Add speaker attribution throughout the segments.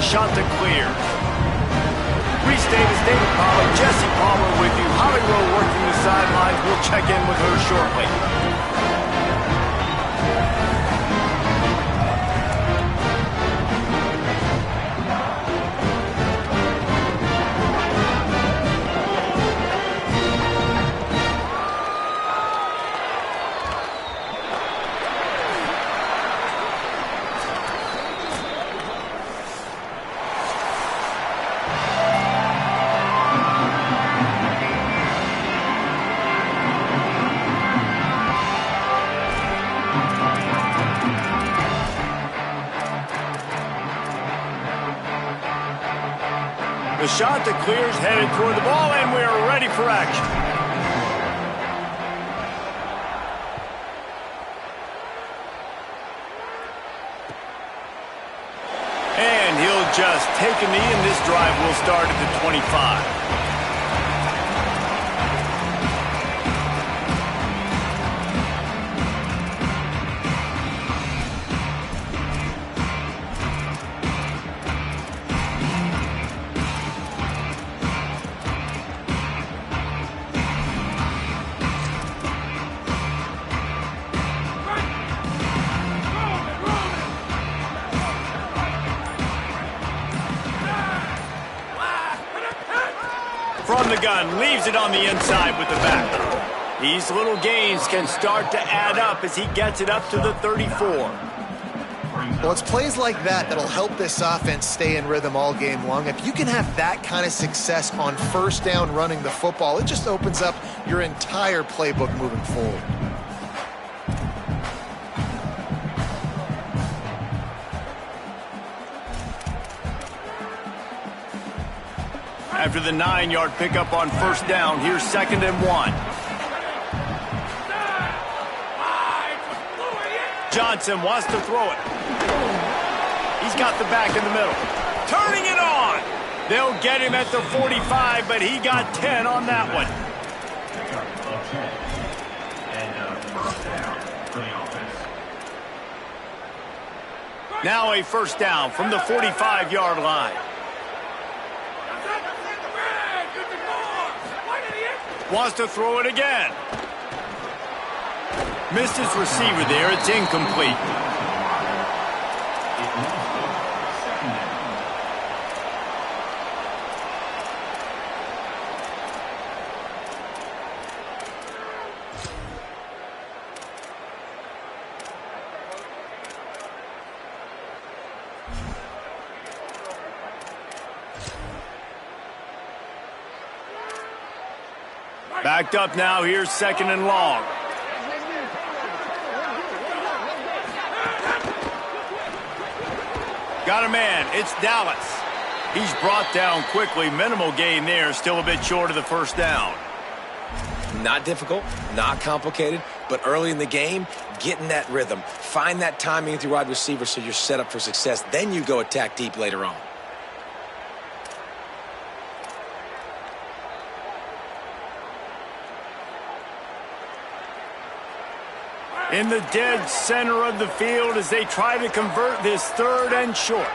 Speaker 1: shot to clear. Reese Davis, David Pollard, Jesse Palmer with you. Holly Rowe working the sidelines. We'll check in with her shortly. The shot that clears headed toward the ball, and we are ready for action. And he'll just take a knee, and this drive will start at the 25. From the gun, leaves it on the inside with the back. These little gains can start to add up as he gets it up to the 34.
Speaker 2: Well, it's plays like that that'll help this offense stay in rhythm all game long. If you can have that kind of success on first down running the football, it just opens up your entire playbook moving forward.
Speaker 1: After the 9-yard pickup on first down, here's 2nd and 1. Johnson wants to throw it. He's got the back in the middle. Turning it on. They'll get him at the 45, but he got 10 on that one. Now a first down from the 45-yard line. Wants to throw it again. Missed his receiver there. It's incomplete. Backed up now. Here's 2nd and long. Got a man. It's Dallas. He's brought down quickly. Minimal gain there. Still a bit short of the first down.
Speaker 3: Not difficult, not complicated, but early in the game, getting that rhythm. Find that timing with your wide receiver so you're set up for success. Then you go attack deep later on.
Speaker 1: In the dead center of the field as they try to convert this 3rd and short.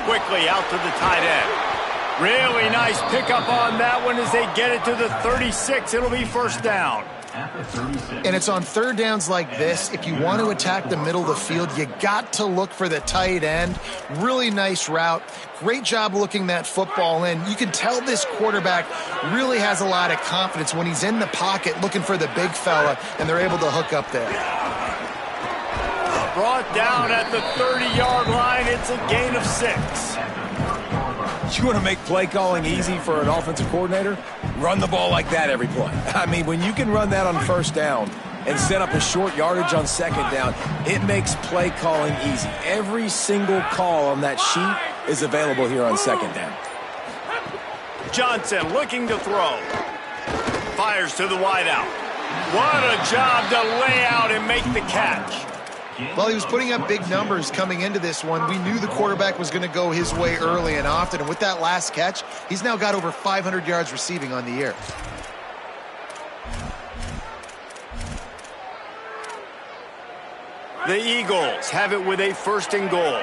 Speaker 1: Quickly out to the tight end. Really nice pickup on that one as they get it to the 36. It'll be first down.
Speaker 2: And it's on 3rd downs like this. If you want to attack the middle of the field, you got to look for the tight end. Really nice route. Great job looking that football in. You can tell this quarterback really has a lot of confidence when he's in the pocket looking for the big fella, and they're able to hook up there.
Speaker 1: Brought down at the 30-yard line. It's a gain of 6.
Speaker 4: You want to make play calling easy for an offensive coordinator? Run the ball like that every play. I mean, when you can run that on first down and set up a short yardage on 2nd down, it makes play calling easy. Every single call on that sheet is available here on 2nd down.
Speaker 1: Johnson looking to throw. Fires to the wideout. What a job to lay out and make the catch.
Speaker 2: Well, he was putting up big numbers coming into this one. We knew the quarterback was going to go his way early and often, and with that last catch, he's now got over 500 yards receiving on the year.
Speaker 1: The Eagles have it with a 1st and goal.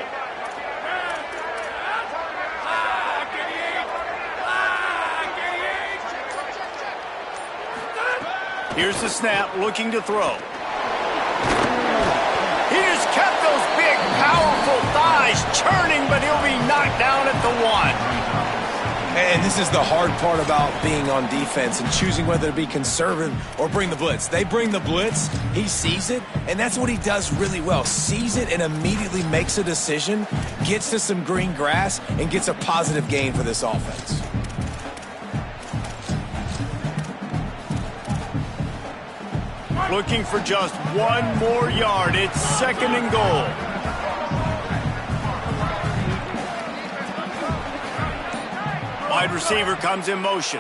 Speaker 1: Here's the snap, looking to throw. He just kept those big, powerful thighs churning, but he'll be knocked down at the 1.
Speaker 4: And this is the hard part about being on defense and choosing whether to be conservative or bring the blitz. They bring the blitz, he sees it, and that's what he does really well. Sees it and immediately makes a decision, gets to some green grass, and gets a positive gain for this offense.
Speaker 1: Looking for just 1 more yard. It's 2nd and goal. Wide receiver comes in motion.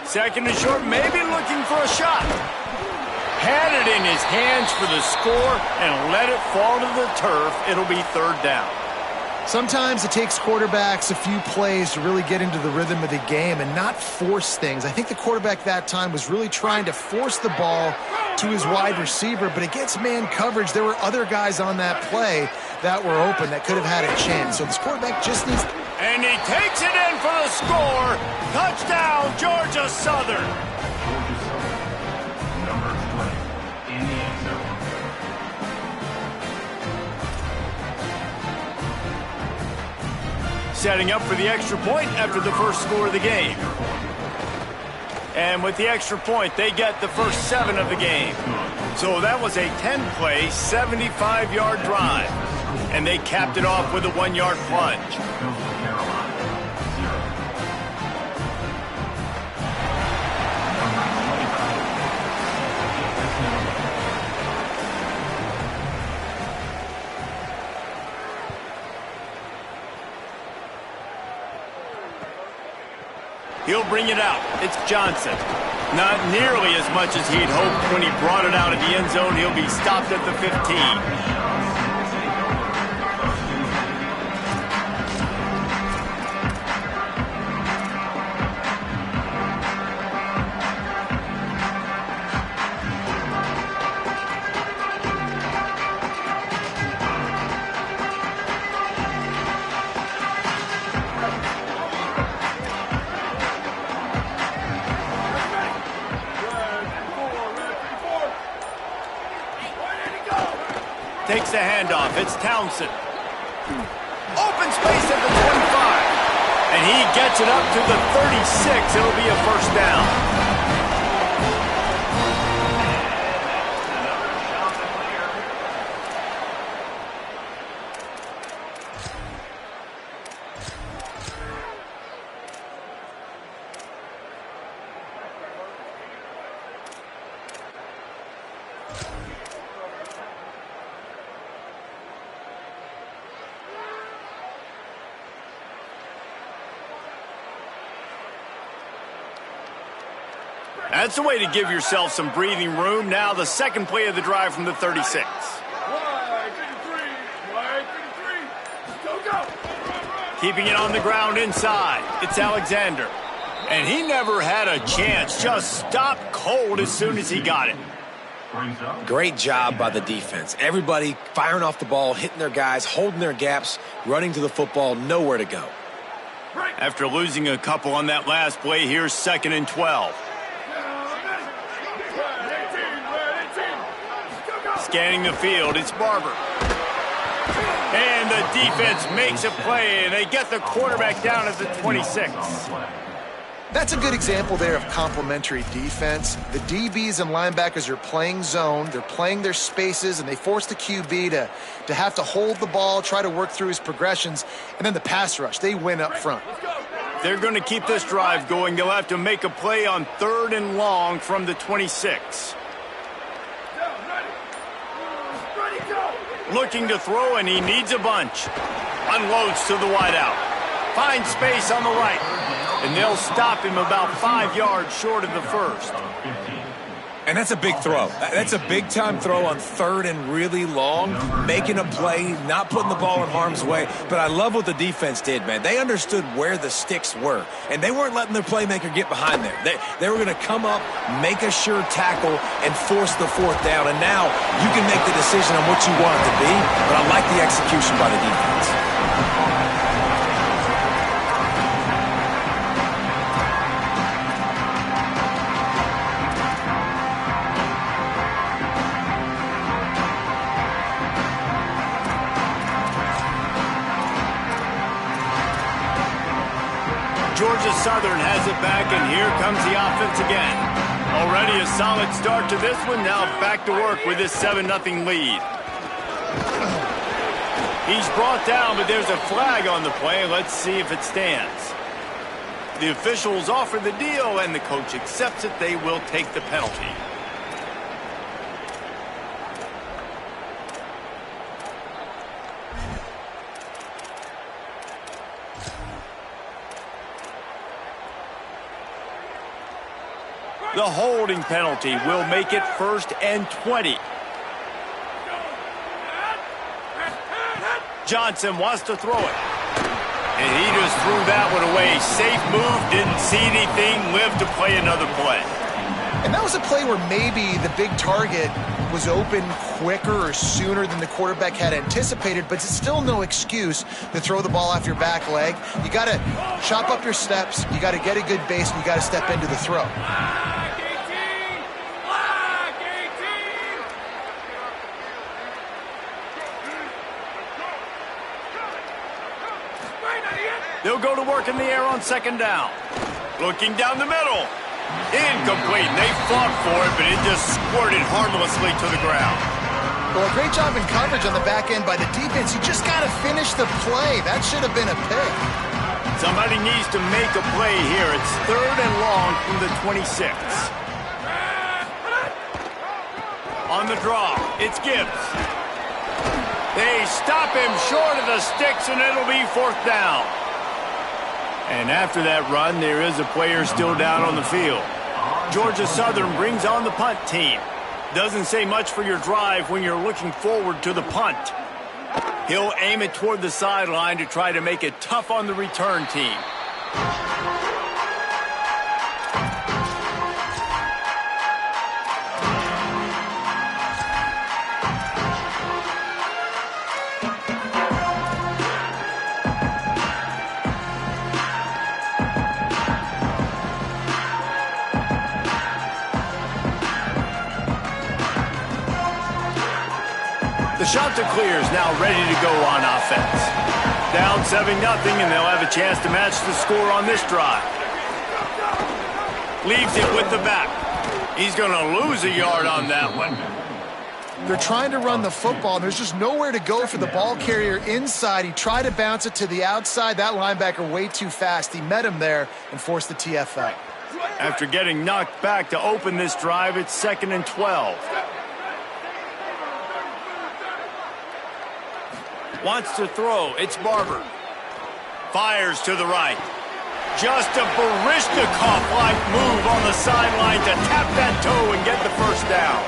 Speaker 1: 2nd and short, maybe looking for a shot. Had it in his hands for the score and let it fall to the turf. It'll be 3rd down.
Speaker 2: Sometimes it takes quarterbacks a few plays to really get into the rhythm of the game and not force things. I think the quarterback that time was really trying to force the ball to his wide receiver, but against man coverage, there were other guys on that play that were open that could have had a chance. So this quarterback just needs...
Speaker 1: And he takes it in for the score. Touchdown, Georgia Southern. Setting up for the extra point after the first score of the game. And with the extra point, they get the first 7 of the game. So that was a 10-play, 75-yard drive. And they capped it off with a 1-yard plunge. He'll bring it out. It's Johnson. Not nearly as much as he'd hoped when he brought it out of the end zone. He'll be stopped at the 15. Takes the handoff. It's Townsend. Open space at the 25. And he gets it up to the 36. It'll be a 1st down. That's the way to give yourself some breathing room. Now the 2nd play of the drive from the 36. Keeping it on the ground inside. It's Alexander. And he never had a chance. Just stopped cold as soon as he got it.
Speaker 3: Great job by the defense. Everybody firing off the ball, hitting their guys, holding their gaps, running to the football, nowhere to go.
Speaker 1: After losing a couple on that last play, here's 2nd and 12. Scanning the field, it's Barber. And the defense makes a play, and they get the quarterback down at the 26.
Speaker 2: That's a good example there of complementary defense. The DBs and linebackers are playing zone, they're playing their spaces, and they force the QB to have to hold the ball, try to work through his progressions, and then the pass rush, they win up front.
Speaker 1: They're going to keep this drive going. They'll have to make a play on 3rd and long from the 26. Looking to throw, and he needs a bunch. Unloads to the wideout. Finds space on the right. And they'll stop him about 5 yards short of the 1st.
Speaker 4: And that's a big throw. That's a big-time throw on third and really long, making a play, not putting the ball in harm's way. But I love what the defense did, man. They understood where the sticks were, and they weren't letting their playmaker get behind there. They were going to come up, make a sure tackle, and force the fourth down. And now you can make the decision on what you want it to be, but I like the execution by the defense.
Speaker 1: Georgia Southern has it back, and here comes the offense again. Already a solid start to this one. Now back to work with this 7-0 lead. He's brought down, but there's a flag on the play. Let's see if it stands. The officials offer the deal, and the coach accepts it. They will take the penalty. The holding penalty will make it 1st and 20. Johnson wants to throw it. And he just threw that one away. Safe move, didn't see anything, lived to play another play.
Speaker 2: And that was a play where maybe the big target was open quicker or sooner than the quarterback had anticipated, but it's still no excuse to throw the ball off your back leg. You got to chop up your steps, you got to get a good base, and you got to step into the throw.
Speaker 1: They'll go to work in the air on 2nd down. Looking down the middle. Incomplete. They fought for it, but it just squirted harmlessly to the ground.
Speaker 2: Well, a great job in coverage on the back end by the defense. You just got to finish the play. That should have been a pick.
Speaker 1: Somebody needs to make a play here. It's 3rd and long from the 26. On the draw, it's Gibbs. They stop him short of the sticks, and it'll be 4th down. And after that run, there is a player still down on the field. Georgia Southern brings on the punt team. Doesn't say much for your drive when you're looking forward to the punt. He'll aim it toward the sideline to try to make it tough on the return team. The shot to clear is now ready to go on offense. Down 7-0, and they'll have a chance to match the score on this drive. Leaves it with the back. He's going to lose a yard on that one.
Speaker 2: They're trying to run the football, and there's just nowhere to go for the ball carrier inside. He tried to bounce it to the outside. That linebacker way too fast. He met him there and forced the TFL.
Speaker 1: After getting knocked back to open this drive, it's 2nd and 12. Wants to throw. It's Barber. Fires to the right. Just a Baryshnikov-like move on the sideline to tap that toe and get the 1st down.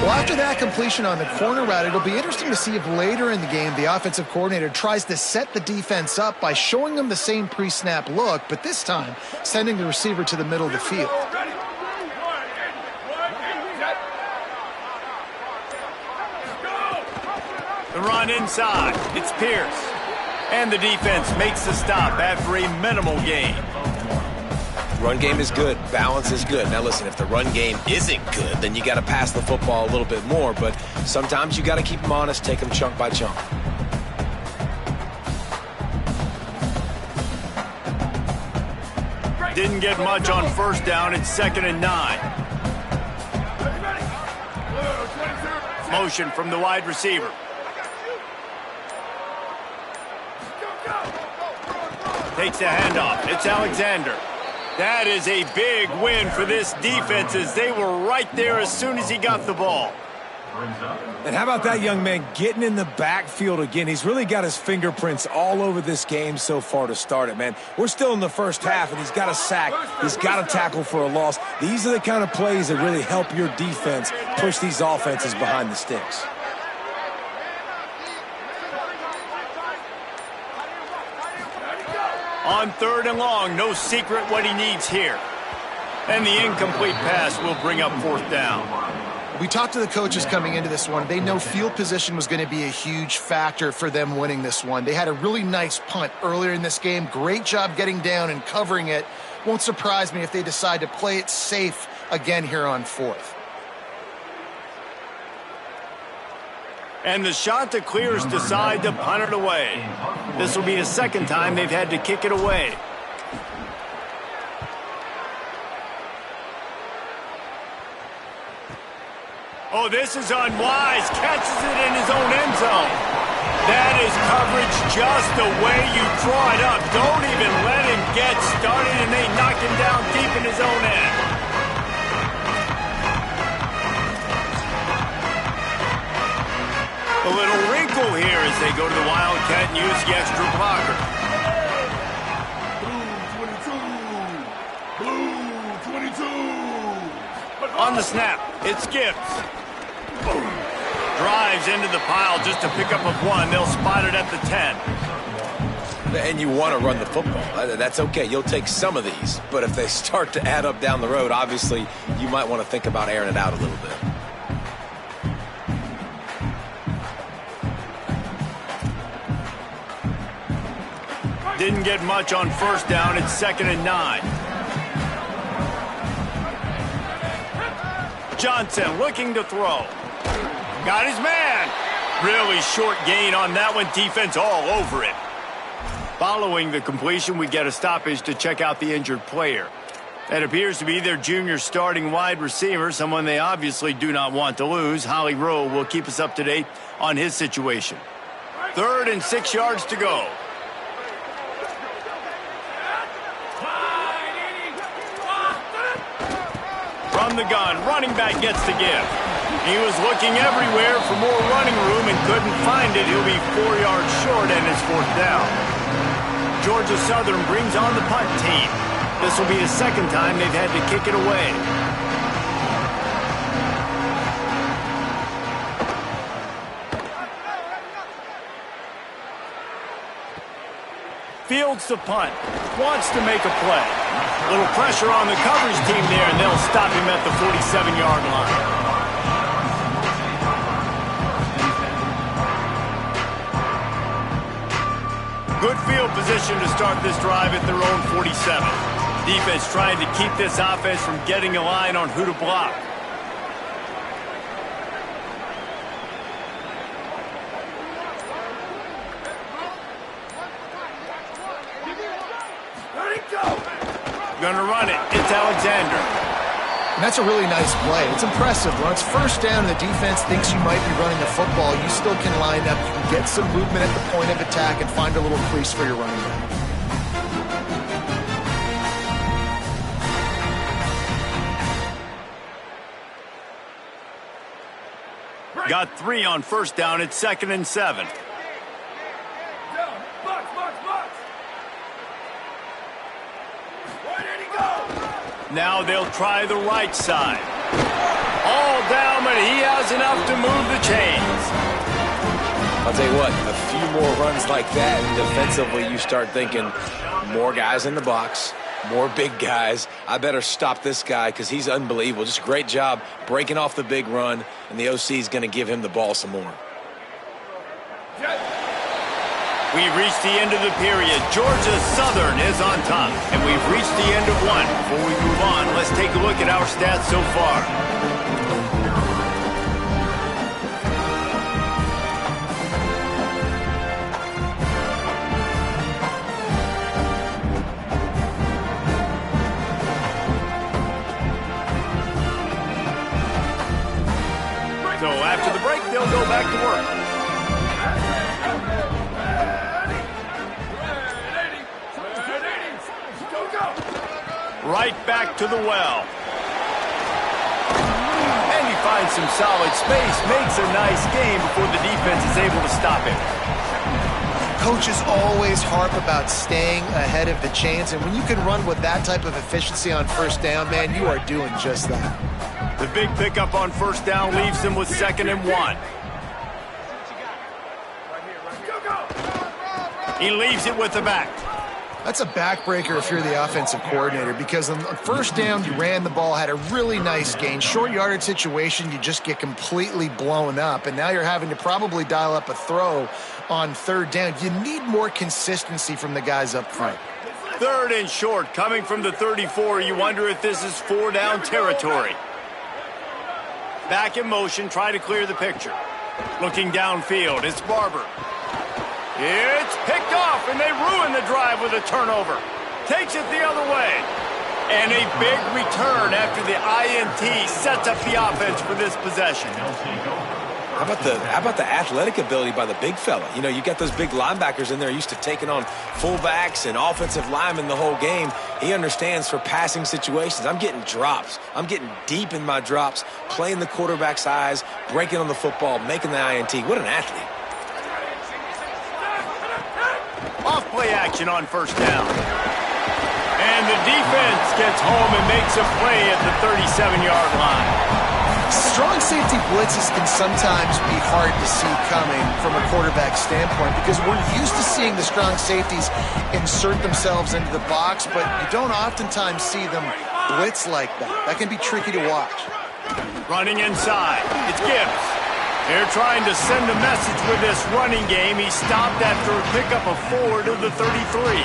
Speaker 2: Well, after that completion on the corner route, it'll be interesting to see if later in the game the offensive coordinator tries to set the defense up by showing them the same pre-snap look, but this time sending the receiver to the middle of the field.
Speaker 1: The run inside. It's Pierce. And the defense makes the stop after a minimal gain.
Speaker 3: Run game is good. Balance is good. Now listen, if the run game isn't good, then you got to pass the football a little bit more. But sometimes you got to keep them honest, take them chunk by chunk.
Speaker 1: Didn't get much on 1st down. It's 2nd and 9. Motion from the wide receiver. Takes the handoff. It's Alexander. That is a big win for this defense as they were right there as soon as he got the ball.
Speaker 4: And how about that young man getting in the backfield again? He's really got his fingerprints all over this game so far to start it, man. We're still in the first half, and he's got a sack. He's got a tackle for a loss. These are the kind of plays that really help your defense push these offenses behind the sticks.
Speaker 1: On 3rd and long, no secret what he needs here. And the incomplete pass will bring up 4th down.
Speaker 2: We talked to the coaches coming into this one. They know field position was going to be a huge factor for them winning this one. They had a really nice punt earlier in this game. Great job getting down and covering it. Won't surprise me if they decide to play it safe again here on 4th.
Speaker 1: And the shot to clears decide to punt it away. This will be the 2nd time they've had to kick it away. Oh, this is unwise. Catches it in his own end zone. That is coverage just the way you draw it up. Don't even let him get started, and they knock him down deep in his own end. A little wrinkle here as they go to the Wildcat and use the extra blocker.
Speaker 5: Blue 22.
Speaker 1: On the snap, it's Gibbs. Drives into the pile just to pick up a 1. They'll spot it at the 10.
Speaker 3: And you want to run the football. That's okay. You'll take some of these. But if they start to add up down the road, obviously you might want to think about airing it out a little bit.
Speaker 1: Didn't get much on 1st down. It's 2nd and 9. Johnson looking to throw. Got his man. Really short gain on that one. Defense all over it. Following the completion, we get a stoppage to check out the injured player. That appears to be their junior starting wide receiver, someone they obviously do not want to lose. Holly Rowe will keep us up to date on his situation. 3rd and 6 yards to go. From the gun, running back gets the give. He was looking everywhere for more running room and couldn't find it. He'll be 4 yards short and it's 4th down. Georgia Southern brings on the punt team. This will be the 2nd time they've had to kick it away. Fields the punt. Wants to make a play. Little pressure on the coverage team there, and they'll stop him at the 47-yard line. Good field position to start this drive at their own 47. Defense trying to keep this offense from getting a line on who to block. Gonna run it. It's Alexander.
Speaker 2: And that's a really nice play. It's impressive. When it's 1st down and the defense thinks you might be running the football, you still can line up. You can get some movement at the point of attack and find a little crease for your running back.
Speaker 1: Got 3 on 1st down. It's 2nd and 7. Now they'll try the right side. All down, but he has enough to move the chains.
Speaker 3: I'll tell you what, a few more runs like that, defensively you start thinking more guys in the box, more big guys. I better stop this guy because he's unbelievable. Just a great job breaking off the big run, and the OC is going to give him the ball some more.
Speaker 1: We've reached the end of the period. Georgia Southern is on top, and we've reached the end of one. Before we move on, let's take a look at our stats so far. So after the break, they'll go back to work. Right back to the well. And he finds some solid space, makes a nice game before the defense is able to stop him.
Speaker 2: Coaches always harp about staying ahead of the chains, and when you can run with that type of efficiency on first down, man, you are doing just that.
Speaker 1: The big pickup on first down leaves them with 2nd and 1. He leaves it with the back.
Speaker 2: That's a backbreaker if you're the offensive coordinator, because on first down, you ran the ball, had a really nice gain. Short yardage situation, you just get completely blown up, and now you're having to probably dial up a throw on 3rd down. You need more consistency from the guys up front.
Speaker 1: 3rd and short, coming from the 34. You wonder if this is 4-down territory. Back in motion, try to clear the picture. Looking downfield, it's Barber. It's picked off, and they ruin the drive with a turnover. Takes it the other way. And a big return after the INT sets up the offense for this possession.
Speaker 3: How about the athletic ability by the big fella? You know, you got those big linebackers in there used to taking on fullbacks and offensive linemen the whole game. He understands for passing situations. I'm getting drops. I'm getting deep in my drops, playing the quarterback's eyes, breaking on the football, making the INT. What an athlete.
Speaker 1: Off play action on first down. And the defense gets home and makes a play at the 37-yard line.
Speaker 2: Strong safety blitzes can sometimes be hard to see coming from a quarterback standpoint, because we're used to seeing the strong safeties insert themselves into the box, but you don't oftentimes see them blitz like that. That can be tricky to watch.
Speaker 1: Running inside, it's Gibbs. They're trying to send a message with this running game. He stopped after a pickup of 4 to the 33.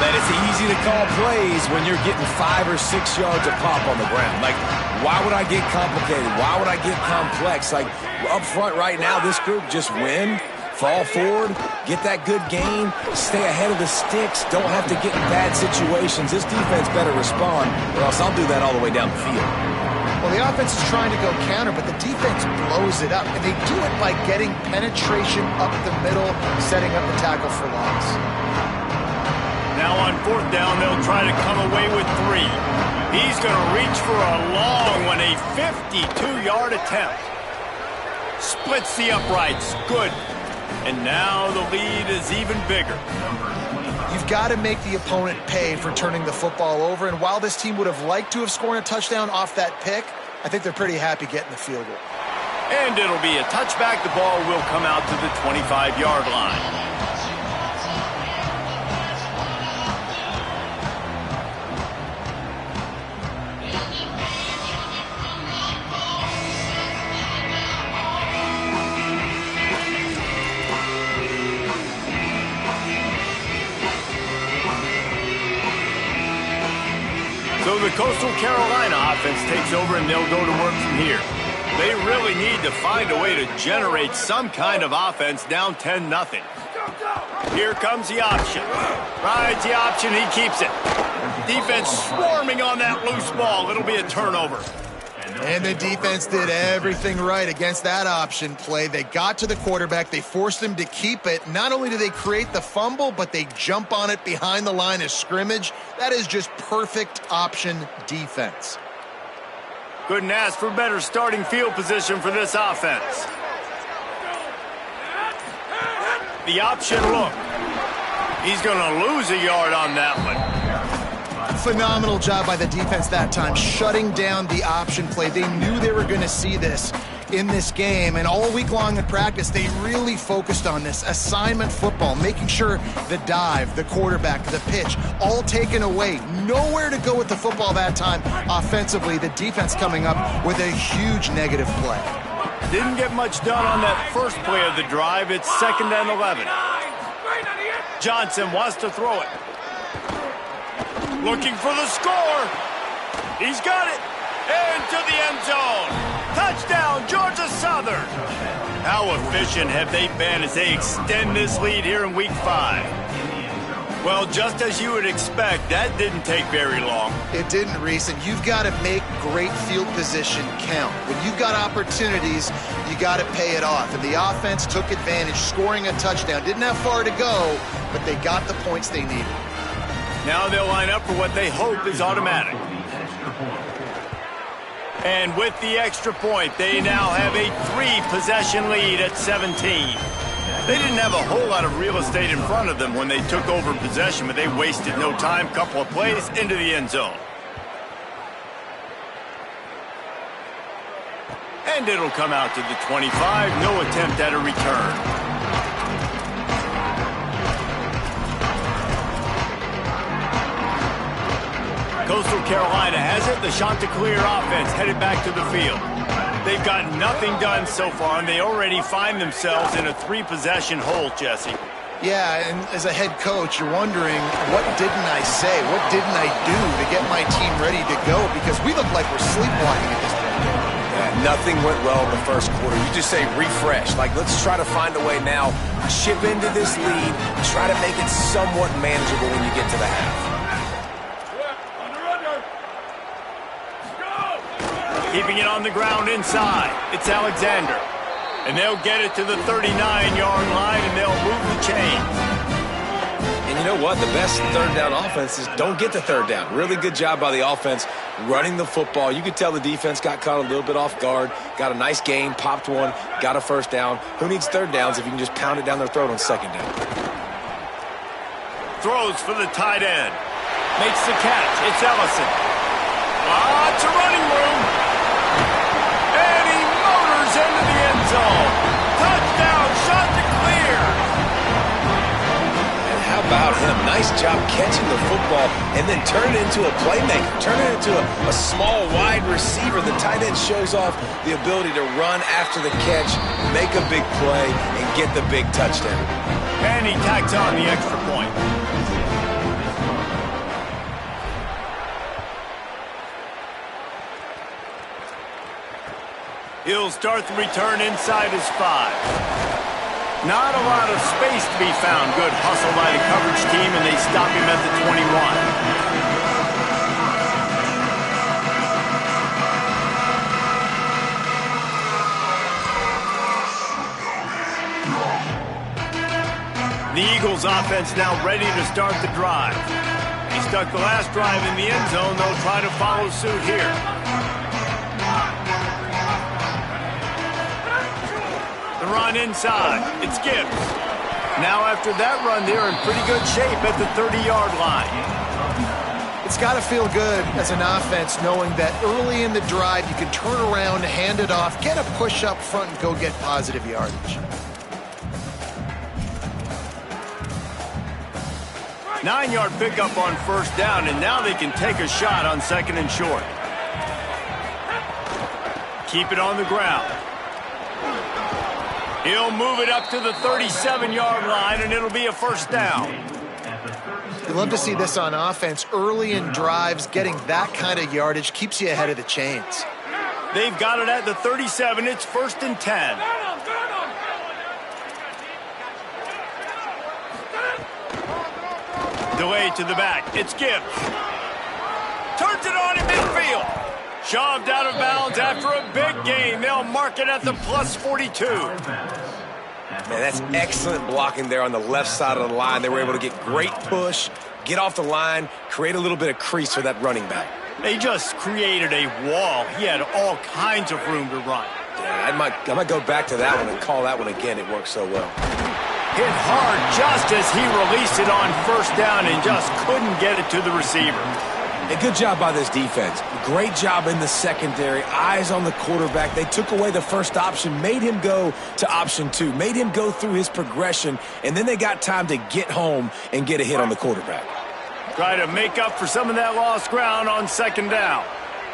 Speaker 4: That it's easy to call plays when you're getting 5 or 6 yards of pop on the ground. Like, why would I get complicated? Why would I get complex? Like, up front right now, this group just win, fall forward, get that good gain, stay ahead of the sticks, don't have to get in bad situations. This defense better respond, or else I'll do that all the way down the field.
Speaker 2: Well, the offense is trying to go counter, but the defense blows it up, and they do it by getting penetration up the middle, setting up the tackle for loss.
Speaker 1: Now on 4th down, they'll try to come away with 3. He's going to reach for a long one, a 52-yard attempt. Splits the uprights, good. And now the lead is even bigger.
Speaker 2: You've got to make the opponent pay for turning the football over, and while this team would have liked to have scored a touchdown off that pick, I think they're pretty happy getting the field goal.
Speaker 1: And it'll be a touchback. The ball will come out to the 25-yard line. So the Coastal Carolina offense takes over, and they'll go to work from here. They really need to find a way to generate some kind of offense down 10-0. Here comes the option. Rides the option, he keeps it. Defense swarming on that loose ball. It'll be a turnover.
Speaker 2: And the defense did everything right against that option play. They got to the quarterback. They forced him to keep it. Not only do they create the fumble, but they jump on it behind the line of scrimmage. That is just perfect option defense.
Speaker 1: Couldn't ask for better starting field position for this offense. The option look. He's going to lose a yard on that one.
Speaker 2: Phenomenal job by the defense that time, shutting down the option play. They knew they were going to see this in this game, and all week long in practice, they really focused on this assignment football, making sure the dive, the quarterback, the pitch, all taken away. Nowhere to go with the football that time. Offensively, the defense coming up with a huge negative play.
Speaker 1: Didn't get much done on that first play of the drive. It's 2nd and 11. Johnson wants to throw it. Looking for the score. He's got it. Into the end zone. Touchdown, Georgia Southern. How efficient have they been as they extend this lead here in Week 5? Well, just as you would expect, that didn't take very long.
Speaker 2: It didn't, Reese, and you've got to make great field position count. When you've got opportunities, you got to pay it off. And the offense took advantage, scoring a touchdown. Didn't have far to go, but they got the points they needed.
Speaker 1: Now they'll line up for what they hope is automatic. And with the extra point, they now have a 3-possession lead at 17. They didn't have a whole lot of real estate in front of them when they took over possession, but they wasted no time. Couple of plays into the end zone. And it'll come out to the 25. No attempt at a return. Coastal Carolina has it. The Chanticleer offense headed back to the field. They've got nothing done so far, and they already find themselves in a 3-possession hole, Jesse.
Speaker 2: Yeah, and as a head coach, you're wondering, what didn't I say? What didn't I do to get my team ready to go? Because we look like we're sleepwalking at this point.
Speaker 4: Yeah, nothing went well in the first quarter. You just say refresh. Like, let's try to find a way now. Chip into this lead. Try to make it somewhat manageable when you get to the half.
Speaker 1: Keeping it on the ground inside. It's Alexander. And they'll get it to the 39-yard line, and they'll move the chains.
Speaker 3: And you know what? The best third down offense is don't get the third down. Really good job by the offense running the football. You could tell the defense got caught a little bit off guard, got a nice gain, popped one, got a first down. Who needs third downs if you can just pound it down their throat on second down?
Speaker 1: Throws for the tight end. Makes the catch. It's Ellison. Lots of running room. And he motors into the end zone. Touchdown, Chanticleer.
Speaker 3: And how about him? Nice job catching the football and then turn it into a playmaker. Turn it into a small, wide receiver. The tight end shows off the ability to run after the catch, make a big play, and get the big touchdown.
Speaker 1: And he tacks on the extra point. He'll start the return inside his 5. Not a lot of space to be found. Good hustle by the coverage team, and they stop him at the 21. The Eagles offense now ready to start the drive. He stuck the last drive in the end zone. They'll try to follow suit here. The run inside. It's Gibbs. Now after that run, they're in pretty good shape at the 30-yard line.
Speaker 2: It's got to feel good as an offense knowing that early in the drive you can turn around, hand it off, get a push up front, and go get positive yardage.
Speaker 1: 9-yard pickup on first down, and now they can take a shot on second and short. Keep it on the ground. He'll move it up to the 37-yard line, and it'll be a first down.
Speaker 2: You love to see this on offense. Early in drives, getting that kind of yardage keeps you ahead of the chains.
Speaker 1: They've got it at the 37. It's 1st and 10. Delay to the back. It's Gibbs. Turns it on in midfield. Shoved out of bounds after a big gain. They'll mark it at the plus 42.
Speaker 3: Man, that's excellent blocking there on the left side of the line. They were able to get great push, get off the line, create a little bit of crease for that running back.
Speaker 1: They just created a wall. He had all kinds of room to run.
Speaker 3: Yeah, I might go back to that one and call that one again. It worked so well.
Speaker 1: Hit hard just as he released it on first down and just couldn't get it to the receiver.
Speaker 4: A good job by this defense. Great job in the secondary. Eyes on the quarterback. They took away the first option, made him go to option 2, made him go through his progression, and then they got time to get home and get a hit on the quarterback.
Speaker 1: Try to make up for some of that lost ground on second down.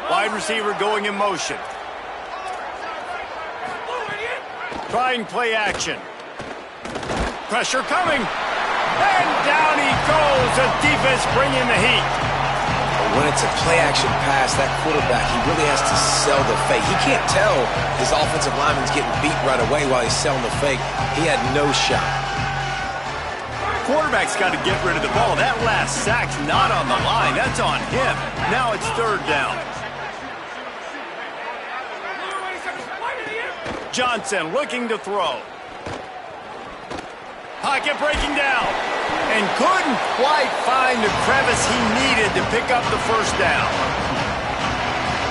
Speaker 1: Wide receiver going in motion. Trying play action. Pressure coming. And down he goes. The defense bringing the heat.
Speaker 3: When it's a play-action pass, that quarterback, he really has to sell the fake. He can't tell his offensive lineman's getting beat right away while he's selling the fake. He had no shot.
Speaker 1: Quarterback's got to get rid of the ball. That last sack's not on the line. That's on him. Now it's third down. Johnson looking to throw. Pocket breaking down. And couldn't quite find the crevice he needed to pick up the first down.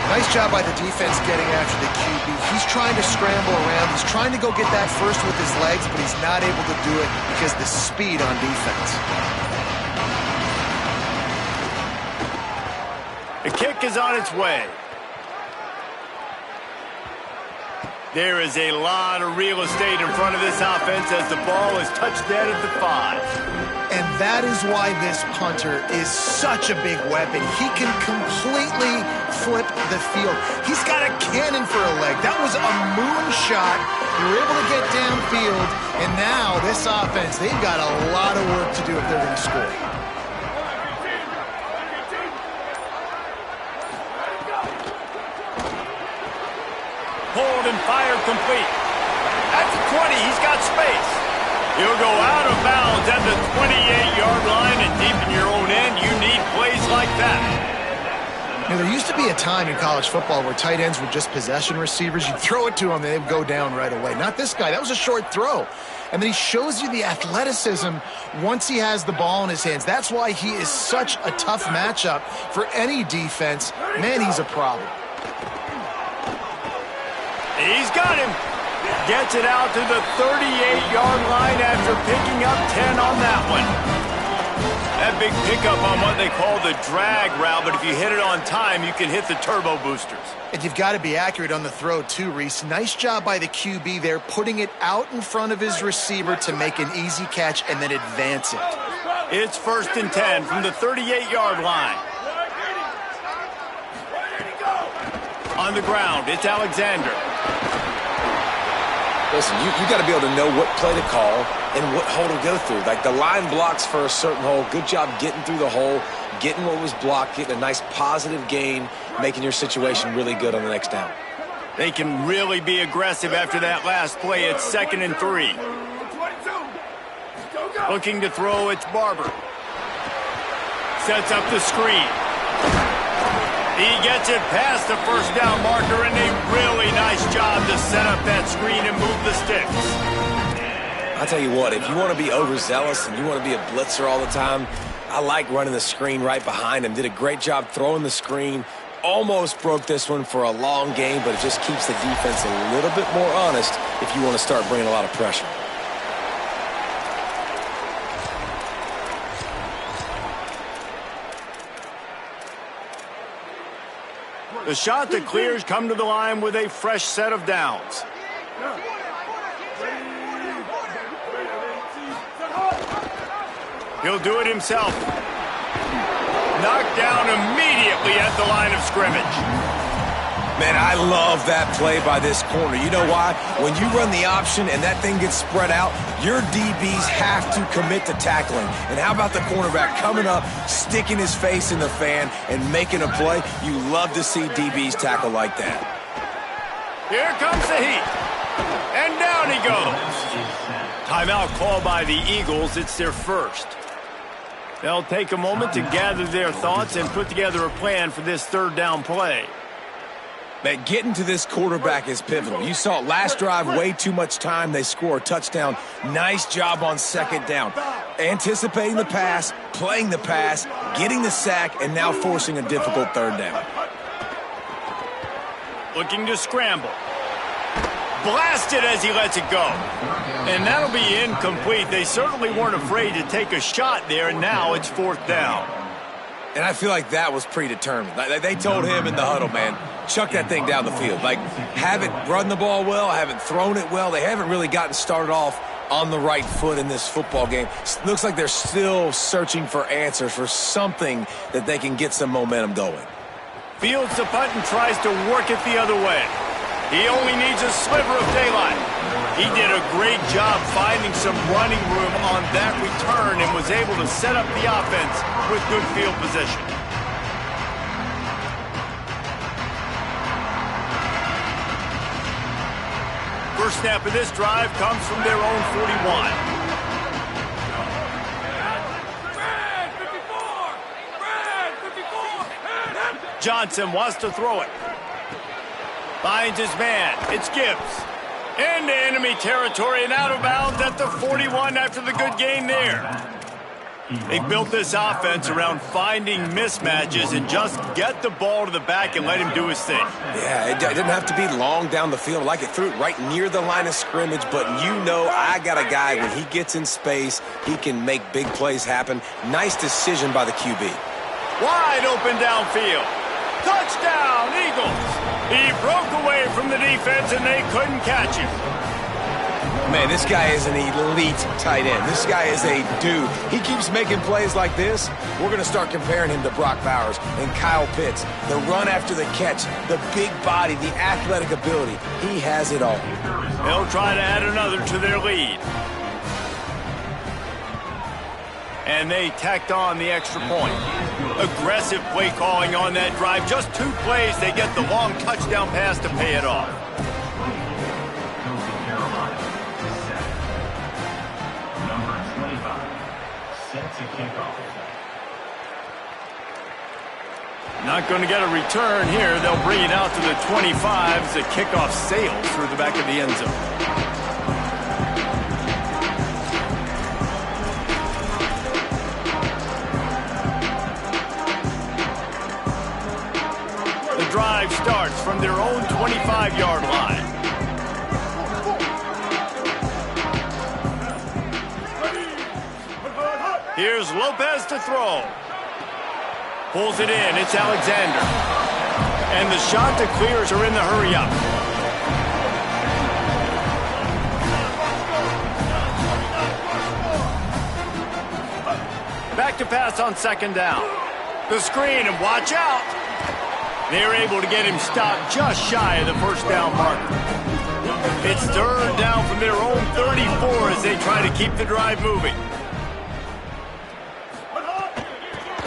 Speaker 2: Nice job by the defense getting after the QB. He's trying to scramble around. He's trying to go get that first with his legs, but he's not able to do it because of the speed on defense.
Speaker 1: The kick is on its way. There is a lot of real estate in front of this offense as the ball is touched dead at the 5.
Speaker 2: And that is why this punter is such a big weapon. He can completely flip the field. He's got a cannon for a leg. That was a moonshot. They were able to get downfield, and now this offense, they've got a lot of work to do if they're going to score.
Speaker 1: Hold and fire complete. At the 20, he's got space. He'll go out of bounds at the 28-yard line, and deep in your own end, you need plays like that.
Speaker 2: You know, there used to be a time in college football where tight ends were just possession receivers. You'd throw it to them, and they'd go down right away. Not this guy. That was a short throw. And then he shows you the athleticism once he has the ball in his hands. That's why he is such a tough matchup for any defense. Man, he's a problem.
Speaker 1: He's got him. Gets it out to the 38-yard line after picking up 10 on that one. That big pickup on what they call the drag route, but if you hit it on time, you can hit the turbo boosters.
Speaker 2: And you've got to be accurate on the throw too, Reese. Nice job by the QB there, putting it out in front of his receiver to make an easy catch and then advance it.
Speaker 1: It's 1st and 10 from the 38-yard line. On the ground, it's Alexander.
Speaker 3: Listen, you got to be able to know what play to call and what hole to go through. Like the line blocks for a certain hole. Good job getting through the hole, getting what was blocked, getting a nice positive gain, making your situation really good on the next down.
Speaker 1: They can really be aggressive after that last play. It's 2nd and 3. Looking to throw, it's Barber. Sets up the screen. He gets it past the first down marker, and a really nice job to set up that screen and move the sticks.
Speaker 3: I'll tell you what, if you want to be overzealous and you want to be a blitzer all the time, I like running the screen right behind him. Did a great job throwing the screen. Almost broke this one for a long game, but it just keeps the defense a little bit more honest if you want to start bringing a lot of pressure.
Speaker 1: The shot that clears come to the line with a fresh set of downs. He'll do it himself. Knocked down immediately at the line of scrimmage.
Speaker 4: Man, I love that play by this corner. You know why? When you run the option and that thing gets spread out, your DBs have to commit to tackling. And how about the cornerback coming up, sticking his face in the fan, and making a play? You love to see DBs tackle like that.
Speaker 1: Here comes the heat. And down he goes. Timeout called by the Eagles. It's their first. They'll take a moment to gather their thoughts and put together a plan for this 3rd down play.
Speaker 4: Man, getting to this quarterback is pivotal. You saw it last drive, way too much time. They score a touchdown. Nice job on 2nd down. Anticipating the pass, playing the pass, getting the sack, and now forcing a difficult 3rd down.
Speaker 1: Looking to scramble. Blasted as he lets it go. And that'll be incomplete. They certainly weren't afraid to take a shot there, and now it's 4th down.
Speaker 4: And I feel like that was predetermined. Like they told him in the huddle, man, chuck that thing down the field. Like, haven't run the ball well, haven't thrown it well. They haven't really gotten started off on the right foot in this football game. Looks like they're still searching for answers, for something that they can get some momentum going.
Speaker 1: Fields the punt and tries to work it the other way. He only needs a sliver of daylight. He did a great job finding some running room on that return and was able to set up the offense with good field position. First snap of this drive comes from their own 41. Johnson wants to throw it. Finds his man. It's Gibbs. Into enemy territory and out of bounds at the 41 after the good gain there. They built this offense around finding mismatches and just get the ball to the back and let him do his thing.
Speaker 3: Yeah, it didn't have to be long down the field. Like it threw it right near the line of scrimmage, but you know I got a guy, when he gets in space, he can make big plays happen. Nice decision by the QB.
Speaker 1: Wide open downfield. Touchdown, Eagles. He broke away from the defense and they couldn't catch him.
Speaker 3: Man, this guy is an elite tight end. This guy is a dude. He keeps making plays like this. We're going to start comparing him to Brock Bowers and Kyle Pitts. The run after the catch, the big body, the athletic ability. He has it all.
Speaker 1: They'll try to add another to their lead. And they tacked on the extra point. Aggressive play calling on that drive. Just 2 plays, they get the long touchdown pass to pay it off. Not going to get a return here. They'll bring it out to the 25 as the kickoff sails through the back of the end zone. The drive starts from their own 25-yard line. Here's Lopez to throw. Pulls it in. It's Alexander. And the shot to clears are in the hurry up. Back to pass on second down. The screen, and watch out. They're able to get him stopped just shy of the first down marker. It's third down from their own 34 as they try to keep the drive moving.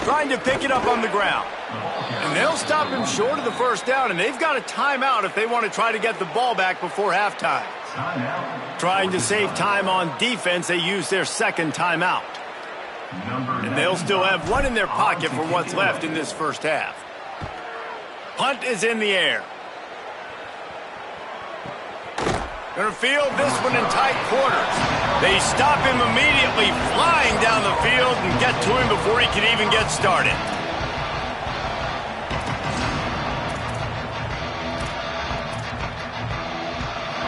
Speaker 1: Trying to pick it up on the ground. And they'll stop him short of the first down, and they've got a timeout if they want to try to get the ball back before halftime. Trying to save time on defense, they use their second timeout. And they'll still have one in their pocket for what's left in this first half. Punt is in the air. Gonna field this one in tight quarters. They stop him immediately, flying down the field and get to him before he can even get started.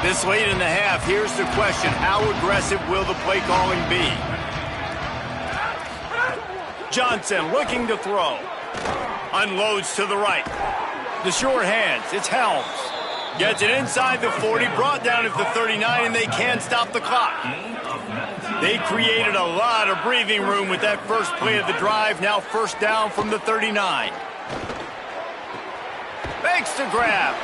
Speaker 1: This late in the half, here's the question: how aggressive will the play calling be? Johnson looking to throw. Unloads to the right. The short hands, it's Helms. Gets it inside the 40, brought down at the 39, and they can't stop the clock. They created a lot of breathing room with that first play of the drive. Now first down from the 39. Makes the grab.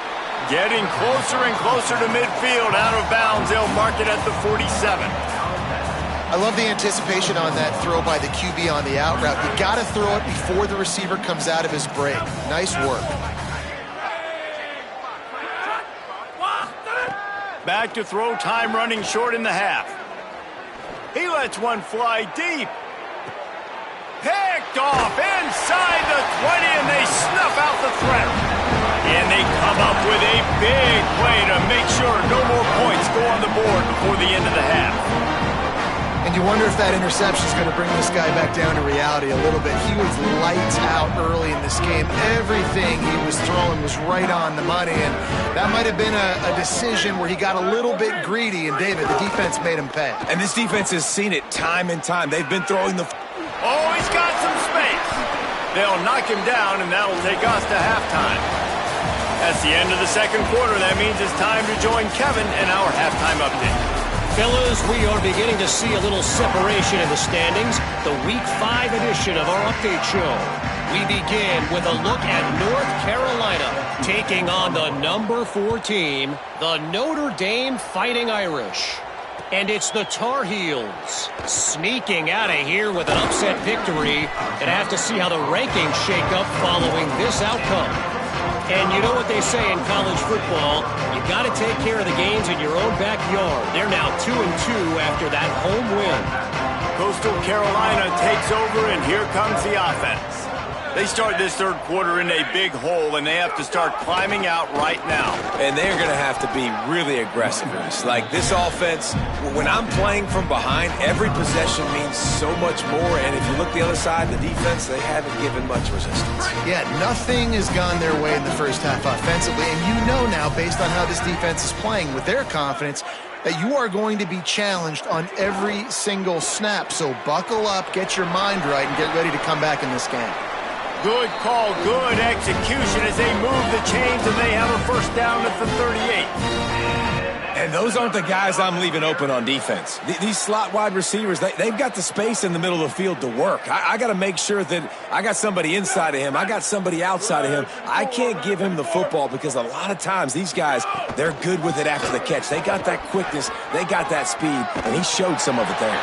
Speaker 1: Getting closer and closer to midfield. Out of bounds, they'll mark it at the 47.
Speaker 2: I love the anticipation on that throw by the QB on the out route. You got to throw it before the receiver comes out of his break. Nice work.
Speaker 1: Back to throw, time running short in the half. He lets one fly deep. Picked off inside the 20, and they snuff out the threat. And they come up with a big play to make sure no more points go on the board before the end of the half.
Speaker 2: And you wonder if that interception is going to bring this guy back down to reality a little bit. He was lights out early in this game. Everything he was throwing was right on the money, and that might have been a decision where he got a little bit greedy, and David, the defense made him pay.
Speaker 4: And this defense has seen it time and time. They've been throwing the...
Speaker 1: Oh, he's got some space. They'll knock him down, and that'll take us to halftime. That's the end of the second quarter. That means it's time to join Kevin in our halftime update.
Speaker 6: Fellas, we are beginning to see a little separation in the standings. The Week 5 edition of our update show. We begin with a look at North Carolina taking on the number 4 team, the Notre Dame Fighting Irish. And it's the Tar Heels sneaking out of here with an upset victory. And have to see how the rankings shake up following this outcome. And you know what they say in college football, you got to take care of the games in your own backyard. They're now 2-2 after that home win.
Speaker 1: Coastal Carolina takes over, and here comes the offense. They start this third quarter in a big hole, and they have to start climbing out right now.
Speaker 4: And they're going to have to be really aggressive. Like this offense, when I'm playing from behind, every possession means so much more. And if you look the other side, the defense, they haven't given much resistance.
Speaker 2: Yeah, nothing has gone their way in the first half offensively. And you know now, based on how this defense is playing with their confidence, that you are going to be challenged on every single snap. So buckle up, get your mind right, and get ready to come back in this game.
Speaker 1: Good call, good execution as they move the chains, and they have a first down at the 38.
Speaker 4: And those aren't the guys I'm leaving open on defense. These slot wide receivers, they've got the space in the middle of the field to work. I got to make sure that I got somebody inside of him. I got somebody outside of him. I can't give him the football because a lot of times these guys, they're good with it after the catch. They got that quickness. They got that speed, and he showed some of it there.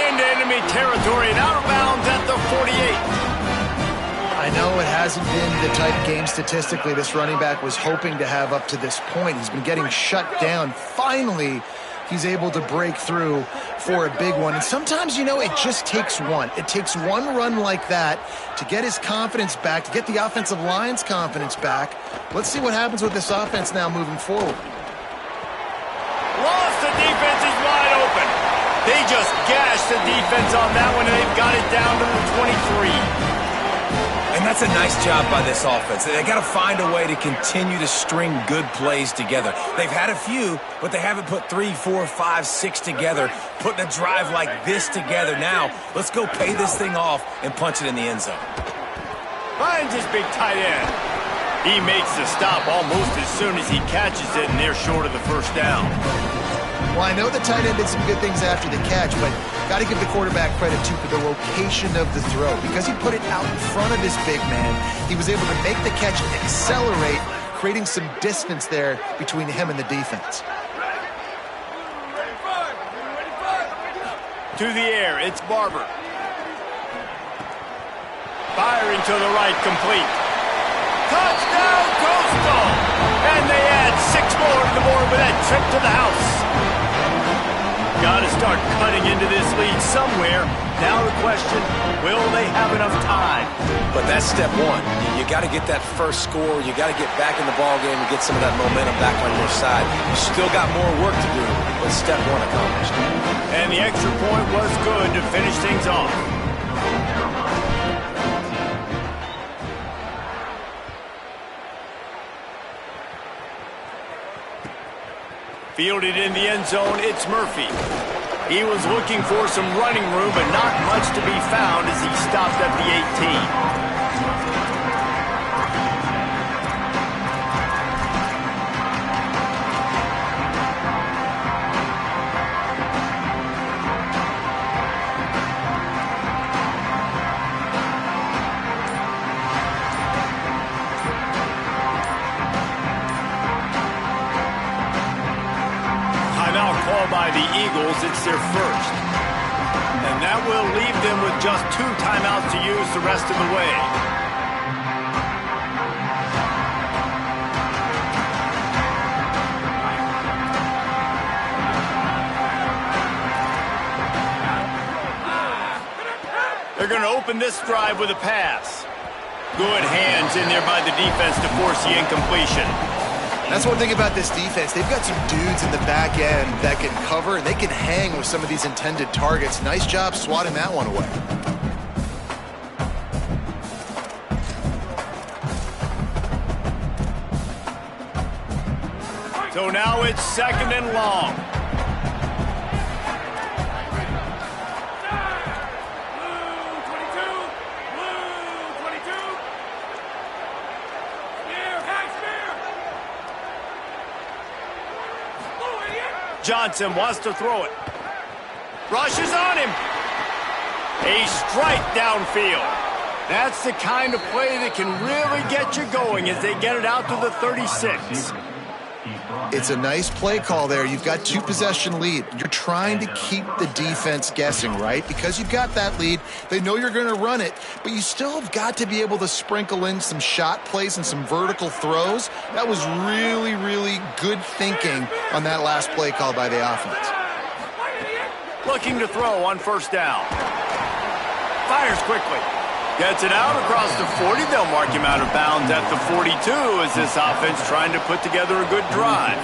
Speaker 1: Into enemy territory and out of bounds at the 48.
Speaker 2: I know it hasn't been the type of game statistically this running back was hoping to have up to this point. He's been getting shut down. Finally, he's able to break through for a big one. And sometimes, you know, it just takes one. It takes one run like that to get his confidence back, to get the offensive line's confidence back. Let's see what happens with this offense now moving forward.
Speaker 1: Lost, the defense is wide open. They just gashed the defense on that one, and they've got it down to the 23.
Speaker 4: And that's a nice job by this offense. They got to find a way to continue to string good plays together. They've had a few, but they haven't put 3, 4, 5, 6 together, putting a drive like this together. Now, let's go pay this thing off and punch it in the end zone.
Speaker 1: Finds his big tight end. He makes the stop almost as soon as he catches it, and they're short of the first down.
Speaker 2: Well, I know the tight end did some good things after the catch, but got to give the quarterback credit, too, for the location of the throw. Because he put it out in front of his big man, he was able to make the catch and accelerate, creating some distance there between him and the defense.
Speaker 1: To the air, it's Barber. Firing to the right, complete. Touchdown, Coastal! And they add 6 more to the board with that trip to the house. Got to start cutting into this lead somewhere. Now the question, will they have enough time?
Speaker 3: But that's step one. You got to get that first score. You got to get back in the ball game and get some of that momentum back on your side. You still got more work to do, but step one accomplished.
Speaker 1: And the extra point was good to finish things off. Fielded in the end zone, it's Murphy. He was looking for some running room, but not much to be found as he stopped at the 18. By the Eagles, it's their first. And that will leave them with just 2 timeouts to use the rest of the way. They're going to open this drive with a pass. Good hands in there by the defense to force the incompletion.
Speaker 2: That's one thing about this defense. They've got some dudes in the back end that can cover, and they can hang with some of these intended targets. Nice job swatting that one away.
Speaker 1: So now it's 2nd and long. Johnson wants to throw it. Rushes on him. A strike downfield. That's the kind of play that can really get you going as they get it out to the 36.
Speaker 2: It's a nice play call there. You've got 2-possession lead. You're trying to keep the defense guessing, right? Because you've got that lead. They know you're going to run it, but you still have got to be able to sprinkle in some shot plays and some vertical throws. That was really, really good thinking on that last play call by the offense.
Speaker 1: Looking to throw on first down. Fires quickly. Gets it out across the 40. They'll mark him out of bounds at the 42 as this offense trying to put together a good drive.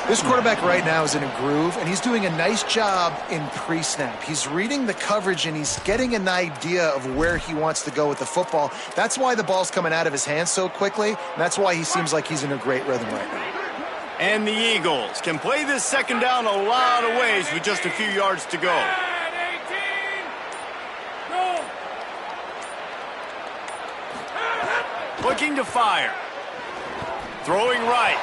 Speaker 2: This quarterback right now is in a groove, and he's doing a nice job in pre-snap. He's reading the coverage, and he's getting an idea of where he wants to go with the football. That's why the ball's coming out of his hands so quickly, and that's why he seems like he's in a great rhythm right now.
Speaker 1: And the Eagles can play this second down a lot of ways with just a few yards to go. Looking to fire. Throwing right.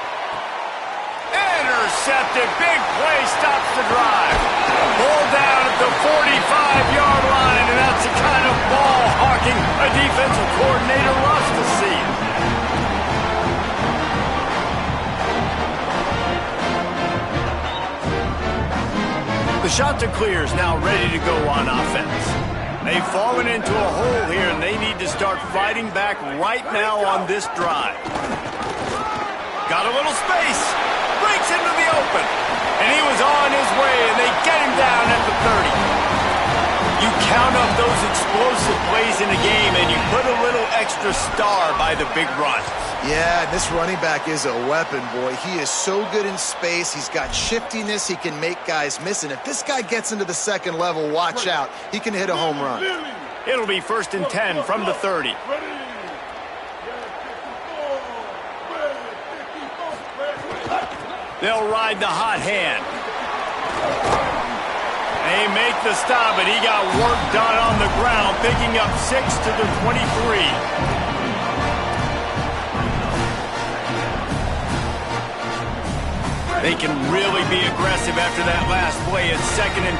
Speaker 1: Intercepted. Big play stops the drive. Ball down at the 45-yard line, and that's the kind of ball hawking a defensive coordinator loves to see. The shot to clear is now ready to go on offense. They've fallen into a hole here, and they need to start fighting back right now on this drive. Got a little space. Breaks into the open. And he was on his way, and they get him down at the 30. You count up those explosive plays in a game, and you put a little extra star by the big run.
Speaker 2: Yeah, this running back is a weapon, boy. He is so good in space. He's got shiftiness. He can make guys miss. And if this guy gets into the second level, watch out. He can hit a home run.
Speaker 1: It'll be 1st and 10 from the 30. They'll ride the hot hand. They make the stop, but he got work done on the ground, picking up 6 to the 23. They can really be aggressive after that last play at 2nd and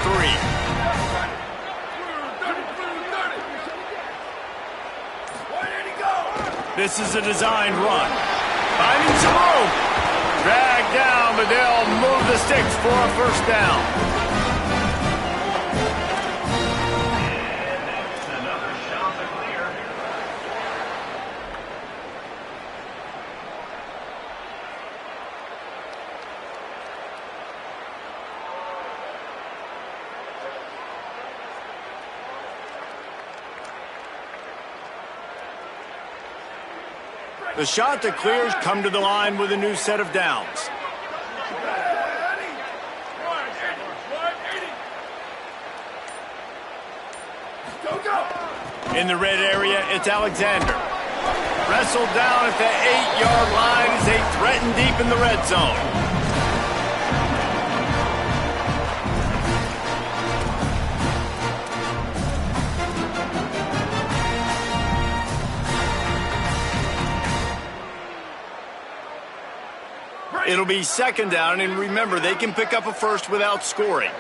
Speaker 1: 3. This is a designed run. Finding some room. Dragged down, but they'll move the sticks for a first down. The shot that clears come to the line with a new set of downs. In the red area, it's Alexander. Wrestled down at the 8-yard line as they threaten deep in the red zone. It'll be 2nd down, and remember, they can pick up a first without scoring.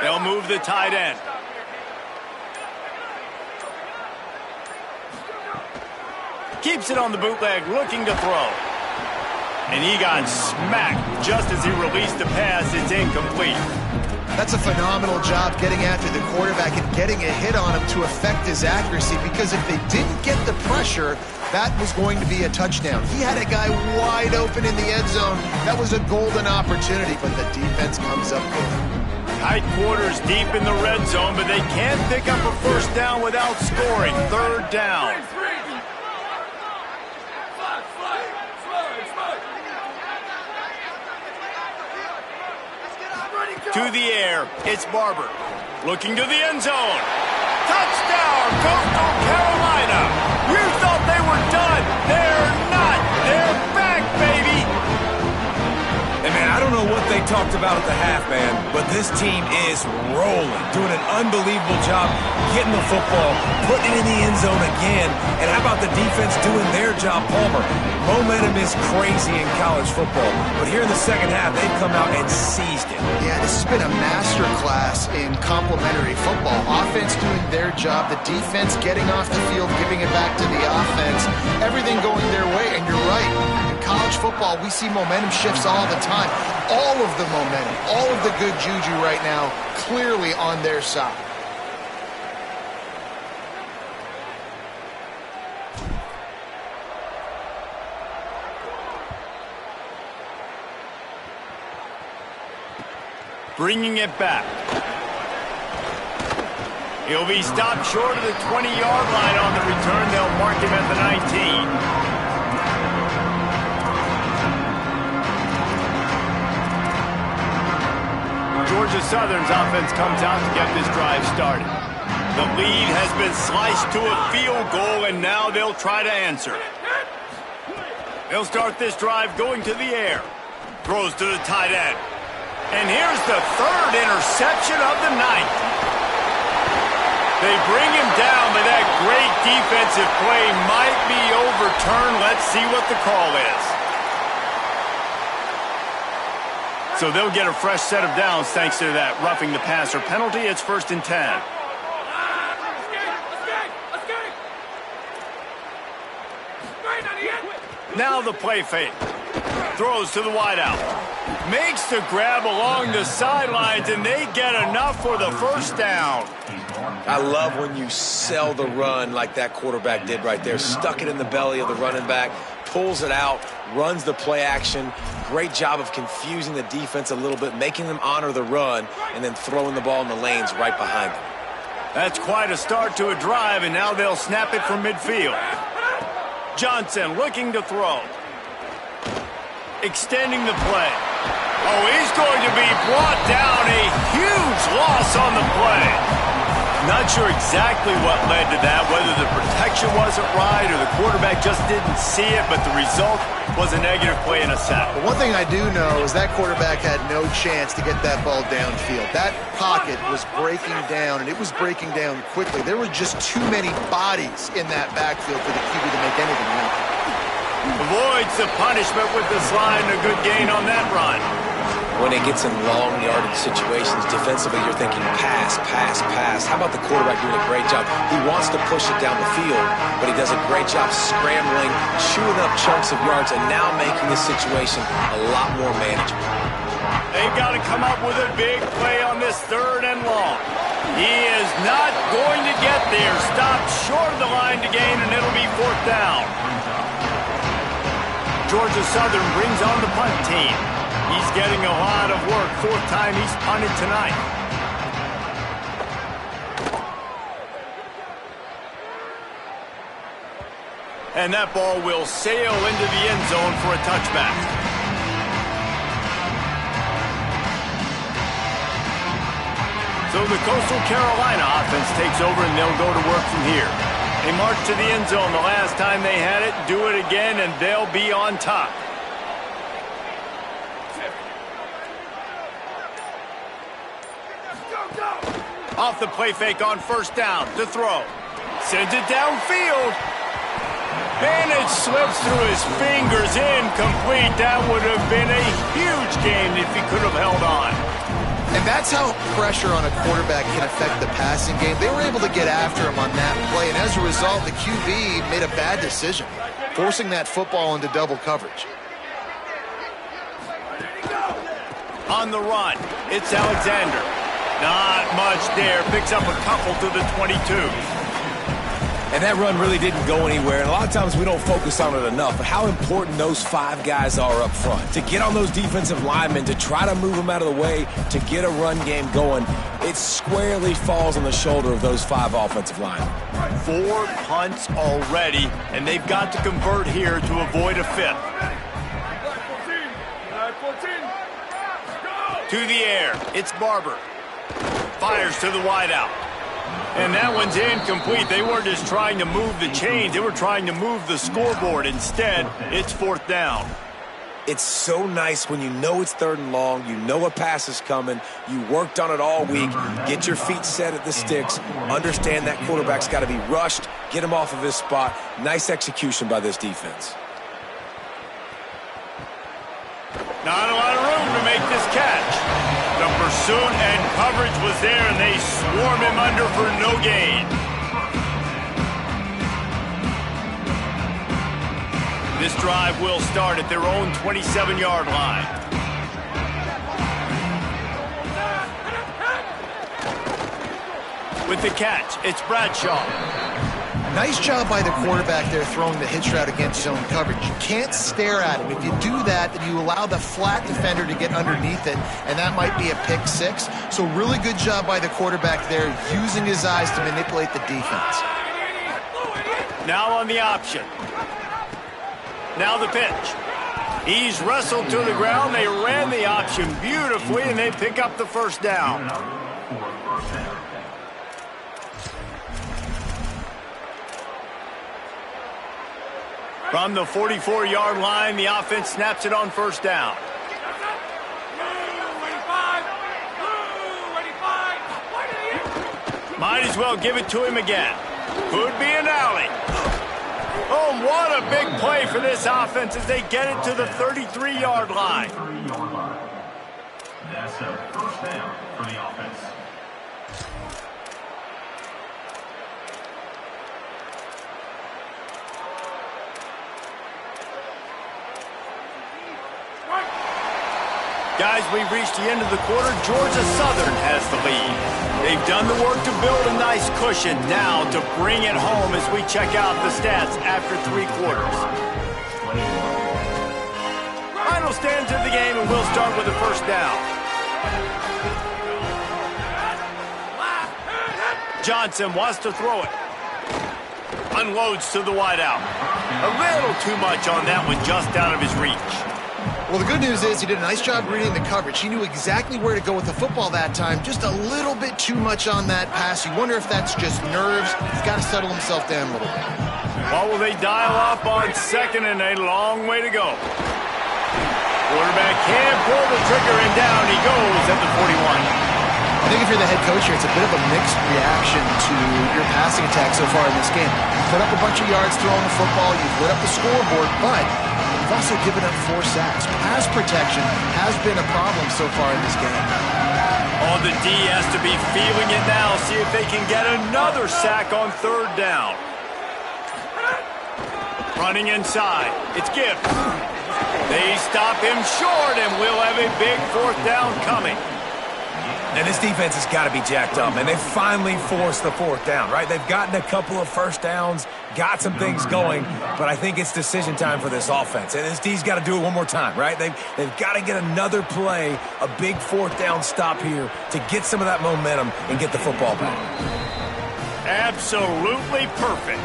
Speaker 1: They'll move the tight end. Keeps it on the bootleg, looking to throw. And he got smacked just as he released the pass. It's incomplete.
Speaker 2: That's a phenomenal job getting after the quarterback and getting a hit on him to affect his accuracy, because if they didn't get the pressure, that was going to be a touchdown. He had a guy wide open in the end zone. That was a golden opportunity, but the defense comes up with it.
Speaker 1: Tight quarters deep in the red zone, but they can't pick up a first down without scoring. 3rd down. To the air, it's Barber. Looking to the end zone. Touchdown, Coastal Carolina. You thought they were done. They're not. They're back, baby.
Speaker 4: And man, I don't know what they talked about at the half, man, but this team is rolling, doing an unbelievable job getting the football, putting it in the end zone again. And how about the defense doing their job, Palmer? Momentum is crazy in college football, but here in the second half, they've come out and seized it.
Speaker 2: Yeah, this has been a masterclass in complementary football. Offense doing their job, the defense getting off the field, giving it back to the offense, everything going their way. And you're right, in college football, we see momentum shifts all the time. All of the momentum, all of the good juju right now, clearly on their side. Bringing it back.
Speaker 1: He'll be stopped short of the 20-yard line on the return. They'll mark him at the 19. Georgia Southern's offense comes out to get this drive started. The lead has been sliced to a field goal, and now they'll try to answer. They'll start this drive going to the air. Throws to the tight end. And here's the third interception of the night. They bring him down, but that great defensive play might be overturned. Let's see what the call is. So they'll get a fresh set of downs thanks to that roughing the passer penalty. It's 1st and 10. Now the play fake. Throws to the wideout. Makes the grab along the sidelines, and they get enough for the first down.
Speaker 3: I love when you sell the run like that quarterback did right there. Stuck it in the belly of the running back, pulls it out, runs the play action. Great job of confusing the defense a little bit, making them honor the run, and then throwing the ball in the lanes right behind them.
Speaker 1: That's quite a start to a drive, and now they'll snap it from midfield. Johnson looking to throw. Extending the play. Oh, he's going to be brought down. A huge loss on the play. Not sure exactly what led to that, whether the protection wasn't right or the quarterback just didn't see it, but the result was a negative play and a sack.
Speaker 2: But one thing I do know is that quarterback had no chance to get that ball downfield. That pocket was breaking down, and it was breaking down quickly. There were just too many bodies in that backfield for the QB to make anything happen.
Speaker 1: Avoids the punishment with the slide and a good gain on that run.
Speaker 3: When it gets in long yardage situations, defensively you're thinking pass, pass, pass. How about the quarterback doing a great job? He wants to push it down the field, but he does a great job scrambling, chewing up chunks of yards, and now making this situation a lot more manageable.
Speaker 1: They've got to come up with a big play on this 3rd and long. He is not going to get there. Stopped short of the line to gain, and it'll be 4th down. Georgia Southern brings on the punt team. He's getting a lot of work. 4th time he's punted tonight. And that ball will sail into the end zone for a touchback. So the Coastal Carolina offense takes over, and they'll go to work from here. They march to the end zone the last time they had it, do it again, and they'll be on top. Off the play fake on 1st down to throw. Sends it downfield. And it slips through his fingers, incomplete. That would have been a huge gain if he could have held on.
Speaker 2: And that's how pressure on a quarterback can affect the passing game. They were able to get after him on that play, and as a result, the QB made a bad decision, forcing that football into double coverage.
Speaker 1: On the run, it's Alexander. Not much there. Picks up a couple to the 22.
Speaker 4: And that run really didn't go anywhere. And a lot of times we don't focus on it enough. But how important those 5 guys are up front. To get on those defensive linemen, to try to move them out of the way, to get a run game going, it squarely falls on the shoulder of those 5 offensive linemen.
Speaker 1: 4 punts already, and they've got to convert here to avoid a 5th. To the air, it's Barber. Fires to the wideout. And that one's incomplete. They weren't just trying to move the chains. They were trying to move the scoreboard. Instead, it's 4th down.
Speaker 3: It's so nice when you know it's 3rd and long, you know a pass is coming, you worked on it all week, get your feet set at the sticks, understand that quarterback's got to be rushed, get him off of his spot. Nice execution by this defense.
Speaker 1: Not a lot of room to make this catch. The pursuit and coverage was there, and they swarm him under for no gain. This drive will start at their own 27-yard line. With the catch, it's Bradshaw.
Speaker 2: Nice job by the quarterback there throwing the hitch route against zone coverage. You can't stare at him. If you do that, then you allow the flat defender to get underneath it, and that might be a pick six. So really good job by the quarterback there, using his eyes to manipulate the defense.
Speaker 1: Now on the option. Now the pitch. He's wrestled to the ground. They ran the option beautifully, and they pick up the first down. From the 44-yard line, the offense snaps it on first down. Might as well give it to him again. Could be an alley. Oh, what a big play for this offense as they get it to the 33-yard line.
Speaker 5: That's a first down for the offense.
Speaker 1: Guys, we've reached the end of the quarter. Georgia Southern has the lead. They've done the work to build a nice cushion. Now to bring it home as we check out the stats after 3 quarters. Final stands of the game, and we'll start with the first down. Johnson wants to throw it. Unloads to the wideout. A little too much on that one, just out of his reach.
Speaker 2: Well, the good news is he did a nice job reading the coverage. He knew exactly where to go with the football that time. Just a little bit too much on that pass. You wonder if that's just nerves. He's got to settle himself down a little bit.
Speaker 1: Well, will they dial up on second and a long way to go? Quarterback can pull the trigger, and down he goes at the 41.
Speaker 2: I think if you're the head coach here, it's a bit of a mixed reaction to your passing attack so far in this game. You put up a bunch of yards throwing the football, you've lit up the scoreboard, but you've also given up 4 sacks. Pass protection has been a problem so far in this game.
Speaker 1: Oh, the D has to be feeling it now. See if they can get another sack on third down. Running inside. It's Gibbs. They stop him short, and we'll have a big fourth down coming.
Speaker 4: And this defense has got to be jacked up, and they finally forced the fourth down, right? They've gotten a couple of first downs, got some things going, but I think it's decision time for this offense. And this D's got to do it one more time, right? They've got to get another play, a big fourth down stop here to get some of that momentum and get the football back.
Speaker 1: Absolutely perfect.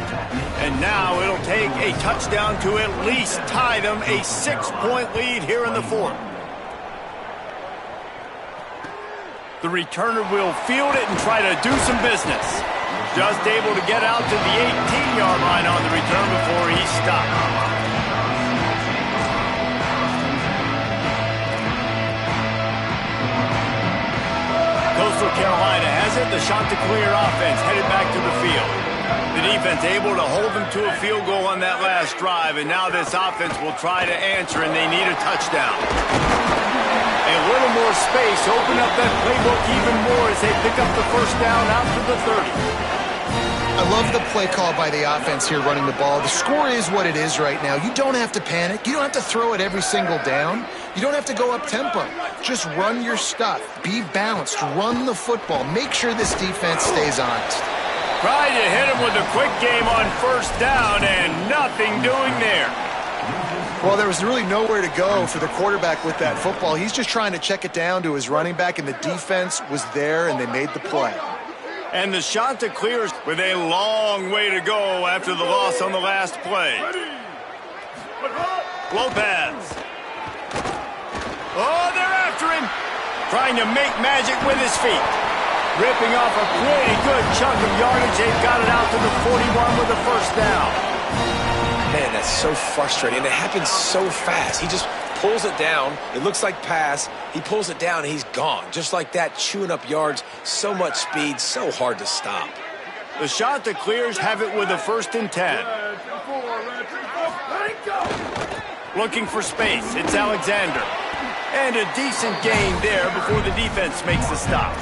Speaker 1: And now it'll take a touchdown to at least tie them a 6-point lead here in the fourth. The returner will field it and try to do some business. Just able to get out to the 18-yard line on the return before he stopped. Coastal Carolina has it. The Chanticleer offense headed back to the field. The defense able to hold them to a field goal on that last drive, and now this offense will try to answer, and they need a touchdown. A little more space, open up that playbook even more as they pick up the first down out to the 30.
Speaker 2: I love the play call by the offense here running the ball. The score is what it is right now. You don't have to panic. You don't have to throw it every single down. You don't have to go up tempo. Just run your stuff. Be balanced. Run the football. Make sure this defense stays honest.
Speaker 1: Tried to hit him with a quick game on first down, and nothing doing there.
Speaker 2: Well, there was really nowhere to go for the quarterback with that football. He's just trying to check it down to his running back, and the defense was there, and they made the play.
Speaker 1: And the Chanticleers with a long way to go after the loss on the last play. Lopez. Oh, they're after him. Trying to make magic with his feet. Ripping off a pretty good chunk of yardage. They've got it out to the 41 with the first down.
Speaker 3: Man, that's so frustrating. And it happens so fast. He just pulls it down. It looks like pass. He pulls it down, and he's gone. Just like that, chewing up yards. So much speed, so hard to stop.
Speaker 1: The Chanticleers have it with a 1st and 10. Looking for space. It's Alexander. And a decent gain there before the defense makes the stop.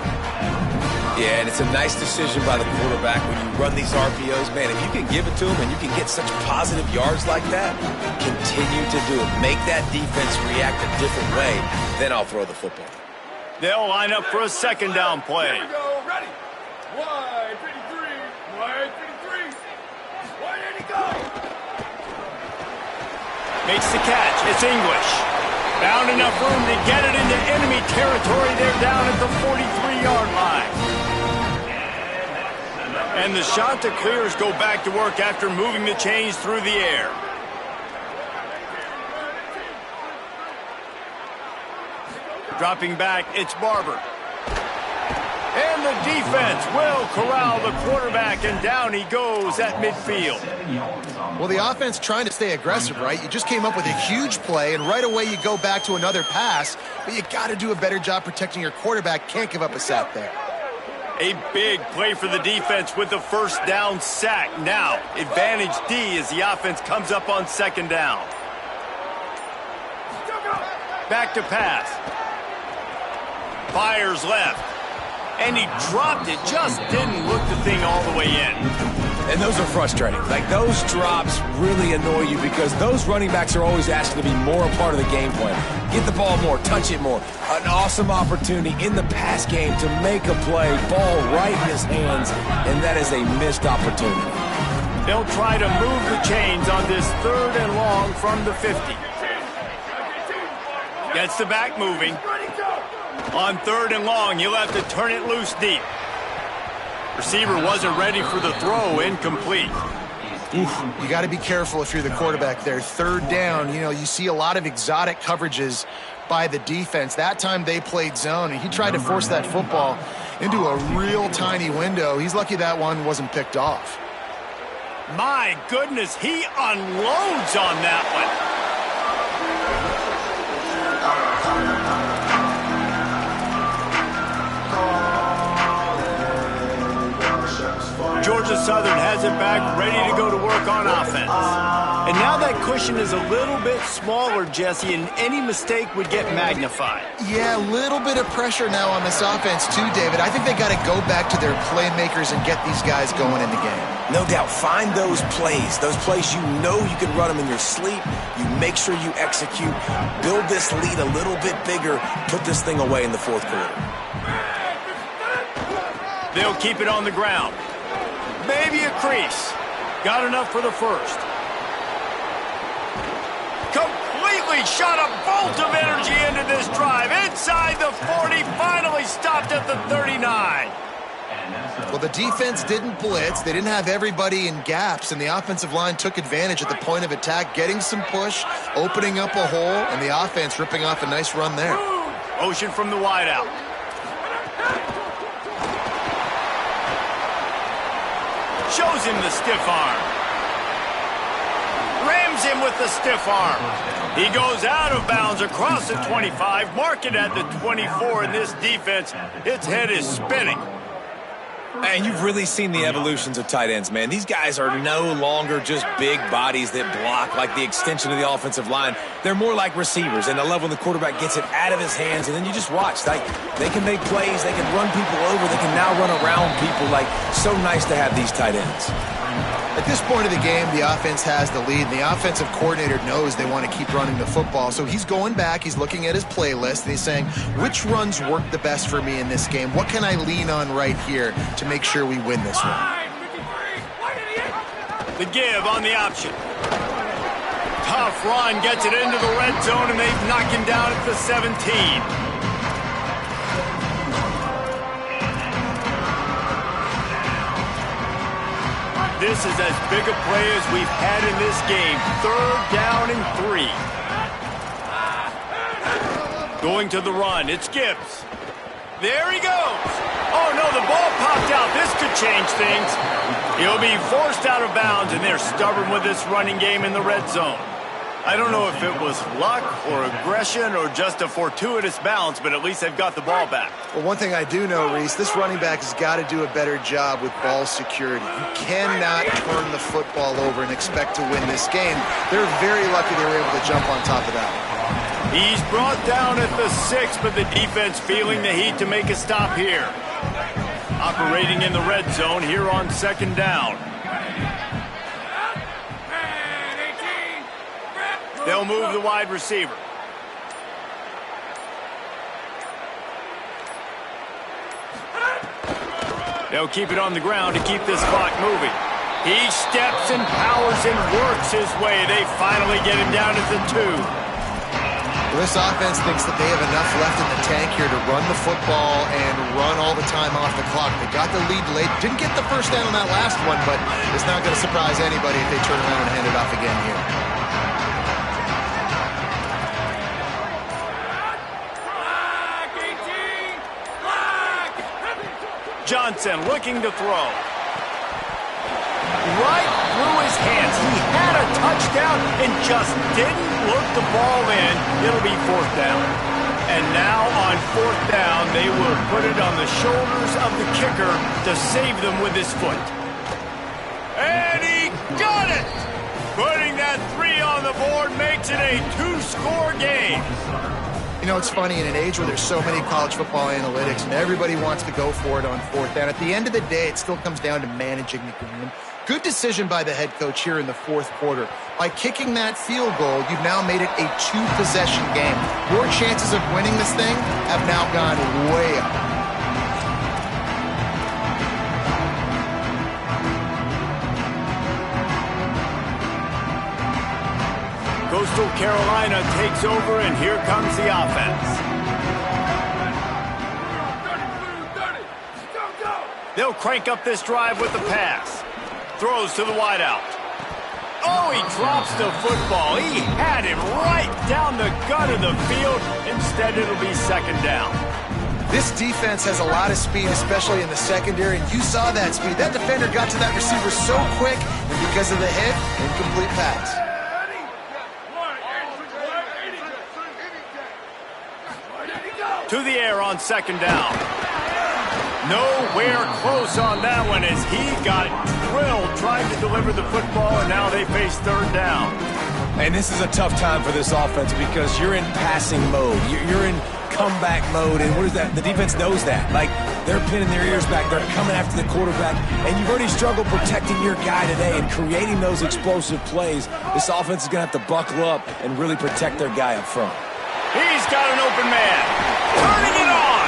Speaker 3: Yeah, and it's a nice decision by the quarterback when you run these RPOs. Man, if you can give it to him and you can get such positive yards like that, continue to do it. Make that defense react a different way, then I'll throw the football.
Speaker 1: They'll line up for a 2nd down play.
Speaker 5: Here we go, ready. Wide 53, wide 53.
Speaker 1: Makes the catch. It's English. Found enough room to get it into enemy territory. They're down at the 43-yard line. And the shot to clears go back to work after moving the chains through the air. Dropping back, it's Barber. And the defense will corral the quarterback, and down he goes at midfield.
Speaker 2: Well, the offense trying to stay aggressive, right? You just came up with a huge play, and right away you go back to another pass, but you got to do a better job protecting your quarterback. Can't give up a sack there.
Speaker 1: A big play for the defense with the first down sack. Now, advantage D as the offense comes up on second down. Back to pass. Fires left. And he dropped it. Just didn't look the thing all the way in.
Speaker 4: And those are frustrating. Like, those drops really annoy you because those running backs are always asking to be more a part of the game plan. Get the ball more, touch it more. An awesome opportunity in the pass game to make a play, ball right in his hands, and that is a missed opportunity.
Speaker 1: They'll try to move the chains on this 3rd and long from the 50. Gets the back moving. On 3rd and long, he'll have to turn it loose deep. Receiver wasn't ready for the throw, incomplete.
Speaker 2: You got to be careful if you're the quarterback there. 3rd down, you see a lot of exotic coverages by the defense. That time they played zone, and he tried to force that football into a real tiny window. He's lucky that one wasn't picked off.
Speaker 1: My goodness, he unloads on that one. Georgia Southern has it back, ready to go to work on offense. And now that cushion is a little bit smaller, Jesse, and any mistake would get magnified.
Speaker 2: Yeah, a little bit of pressure now on this offense too, David. I think they got to go back to their playmakers and get these guys going in the game.
Speaker 4: No doubt. Find those plays you know you can run them in your sleep. You make sure you execute. Build this lead a little bit bigger. Put this thing away in the 4th quarter.
Speaker 1: They'll keep it on the ground. Maybe a crease. Got enough for the first. Completely shot a bolt of energy into this drive. Inside the 40, finally stopped at the 39.
Speaker 2: Well, the defense didn't blitz. They didn't have everybody in gaps, and the offensive line took advantage at the point of attack, getting some push, opening up a hole, and the offense ripping off a nice run there.
Speaker 1: Motion from the wideout. Shows him the stiff arm. Rams him with the stiff arm. He goes out of bounds across the 25, mark it at the 24, and this defense, its head is spinning.
Speaker 4: And you've really seen the evolutions of tight ends, man. These guys are no longer just big bodies that block like the extension of the offensive line. They're more like receivers, and the level the quarterback gets it out of his hands, and then you just watch. Like, they can make plays, they can run people over, they can now run around people. Like, so nice to have these tight ends.
Speaker 2: At this point of the game, the offense has the lead, and the offensive coordinator knows they want to keep running the football. So he's going back, he's looking at his playlist, and he's saying, which runs work the best for me in this game? What can I lean on right here to make sure we win this one?
Speaker 1: The give on the option. Tough run, gets it into the red zone, and they knock him down at the 17. This is as big a play as we've had in this game. 3rd down and 3. Going to the run, it's Gibbs. There he goes. Oh, no, the ball popped out. This could change things. He'll be forced out of bounds, and they're stubborn with this running game in the red zone. I don't know if it was luck or aggression or just a fortuitous bounce, but at least they've got the ball back.
Speaker 2: Well, one thing I do know, Reese, this running back has got to do a better job with ball security. You cannot turn the football over and expect to win this game. They're very lucky they were able to jump on top of that.
Speaker 1: He's brought down at the 6, but the defense feeling the heat to make a stop here. Operating in the red zone here on 2nd down. They'll move the wide receiver. They'll keep it on the ground to keep this clock moving. He steps and powers and works his way. They finally get him down at the 2.
Speaker 2: Well, this offense thinks that they have enough left in the tank here to run the football and run all the time off the clock. They got the lead late. Didn't get the first down on that last one, but it's not going to surprise anybody if they turn around and hand it off again here.
Speaker 1: Johnson looking to throw. Right through his hands. He had a touchdown and just didn't look the ball in. It'll be 4th down. And now on 4th down, they will put it on the shoulders of the kicker to save them with his foot. And he got it! Putting that 3 on the board makes it a 2-score game.
Speaker 2: You know, it's funny, in an age where there's so many college football analytics and everybody wants to go for it on 4th down, at the end of the day, it still comes down to managing the game. Good decision by the head coach here in the 4th quarter. By kicking that field goal, you've now made it a 2-possession game. Your chances of winning this thing have now gone way up.
Speaker 1: Coastal Carolina takes over, and here comes the offense. They'll crank up this drive with the pass. Throws to the wideout. Oh, he drops the football. He had him right down the gut of the field. Instead, it'll be 2nd down.
Speaker 2: This defense has a lot of speed, especially in the secondary, and you saw that speed. That defender got to that receiver so quick, and because of the hit, incomplete pass.
Speaker 1: To the air on 2nd down. Nowhere close on that one as he got drilled trying to deliver the football, and now they face 3rd down.
Speaker 4: And this is a tough time for this offense because you're in passing mode. You're in comeback mode, and what is that? The defense knows that. Like, they're pinning their ears back. They're coming after the quarterback, and you've already struggled protecting your guy today and creating those explosive plays. This offense is going to have to buckle up and really protect their guy up front.
Speaker 1: He's got an open man. Turning it on.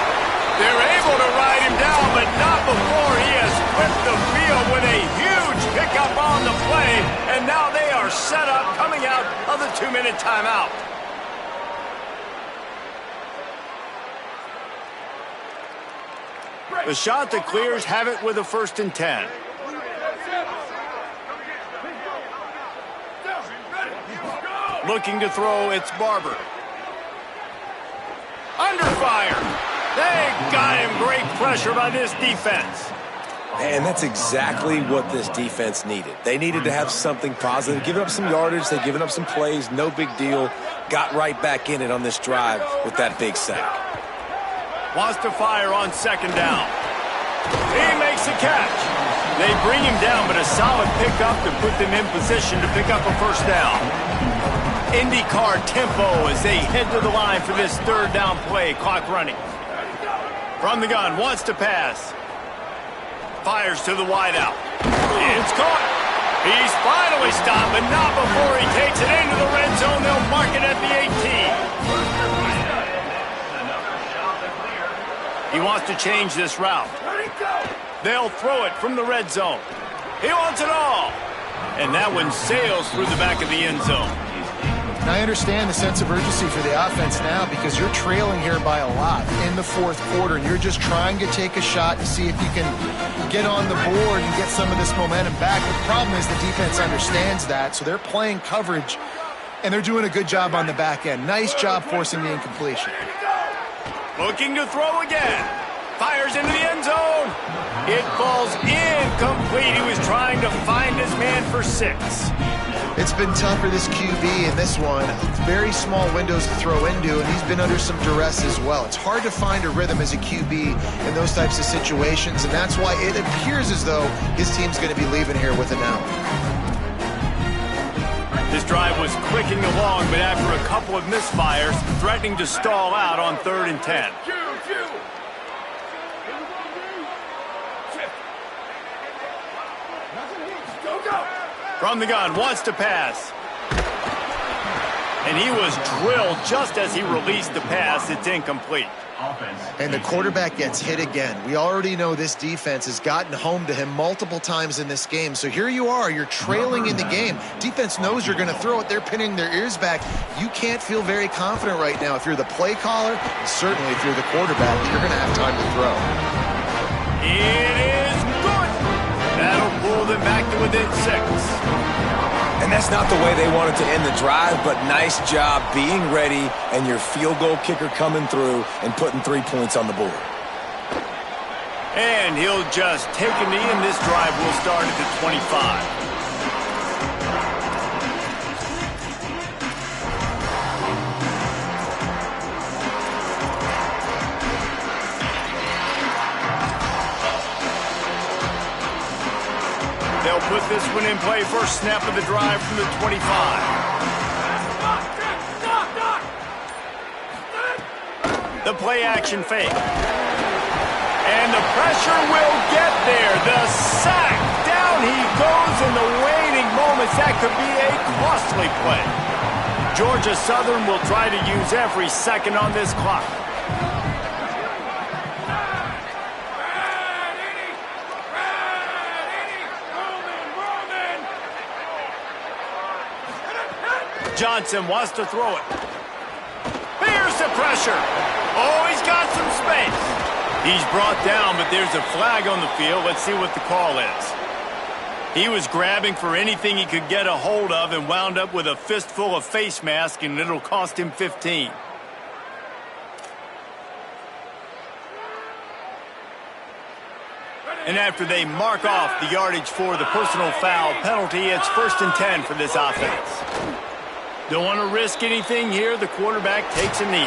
Speaker 1: They're able to ride him down, but not before he has flipped the field with a huge pickup on the play, and now they are set up coming out of the 2-minute timeout. The shot that clears have it with a 1st and 10. Looking to throw, it's Barber. Under fire. They got him. Great pressure by this defense.
Speaker 4: And that's exactly what this defense needed. They needed to have something positive. Giving up some yardage, they've given up some plays, no big deal. Got right back in it on this drive with that big sack.
Speaker 1: Wants to fire on 2nd down. He makes the catch. They bring him down, but a solid pickup to put them in position to pick up a 1st down. IndyCar tempo as they head to the line for this 3rd down play. Clock running. From the gun, wants to pass. Fires to the wideout. It's caught. He's finally stopped, but not before he takes it into the red zone. They'll mark it at the 18. He wants to change this route. They'll throw it from the red zone. He wants it all. And that one sails through the back of the end zone.
Speaker 2: And I understand the sense of urgency for the offense now because you're trailing here by a lot in the 4th quarter, and you're just trying to take a shot to see if you can get on the board and get some of this momentum back. The problem is the defense understands that, so they're playing coverage, and they're doing a good job on the back end. Nice job forcing the incompletion.
Speaker 1: Looking to throw again. Fires into the end zone. It falls incomplete. He was trying to find his man for 6.
Speaker 2: It's been tough for this QB in this one. Very small windows to throw into, and he's been under some duress as well. It's hard to find a rhythm as a QB in those types of situations, and that's why it appears as though his team's going to be leaving here with an out.
Speaker 1: This drive was clicking along, but after a couple of misfires, threatening to stall out on 3rd and 10. From the gun, wants to pass. And he was drilled just as he released the pass. It's incomplete.
Speaker 2: And the quarterback gets hit again. We already know this defense has gotten home to him multiple times in this game. So here you are, you're trailing in the game. Defense knows you're going to throw it. They're pinning their ears back. You can't feel very confident right now. If you're the play caller, and certainly if you're the quarterback, you're going to have time to throw.
Speaker 1: It is good. That'll pull them back to within 6.
Speaker 4: And that's not the way they wanted to end the drive, but nice job being ready and your field goal kicker coming through and putting 3 points on the board.
Speaker 1: And he'll just take a knee, and this drive will start at the 25. They'll put this one in play. First snap of the drive from the 25. The play action fake. And the pressure will get there. The sack. Down he goes in the waiting moments. That could be a costly play. Georgia Southern will try to use every second on this clock. Johnson wants to throw it. Here's the pressure. Oh, he's got some space. He's brought down, but there's a flag on the field. Let's see what the call is. He was grabbing for anything he could get a hold of and wound up with a fistful of face mask, and it'll cost him 15. And after they mark off the yardage for the personal foul penalty, it's 1st and 10 for this offense. Don't want to risk anything here. The quarterback takes a knee.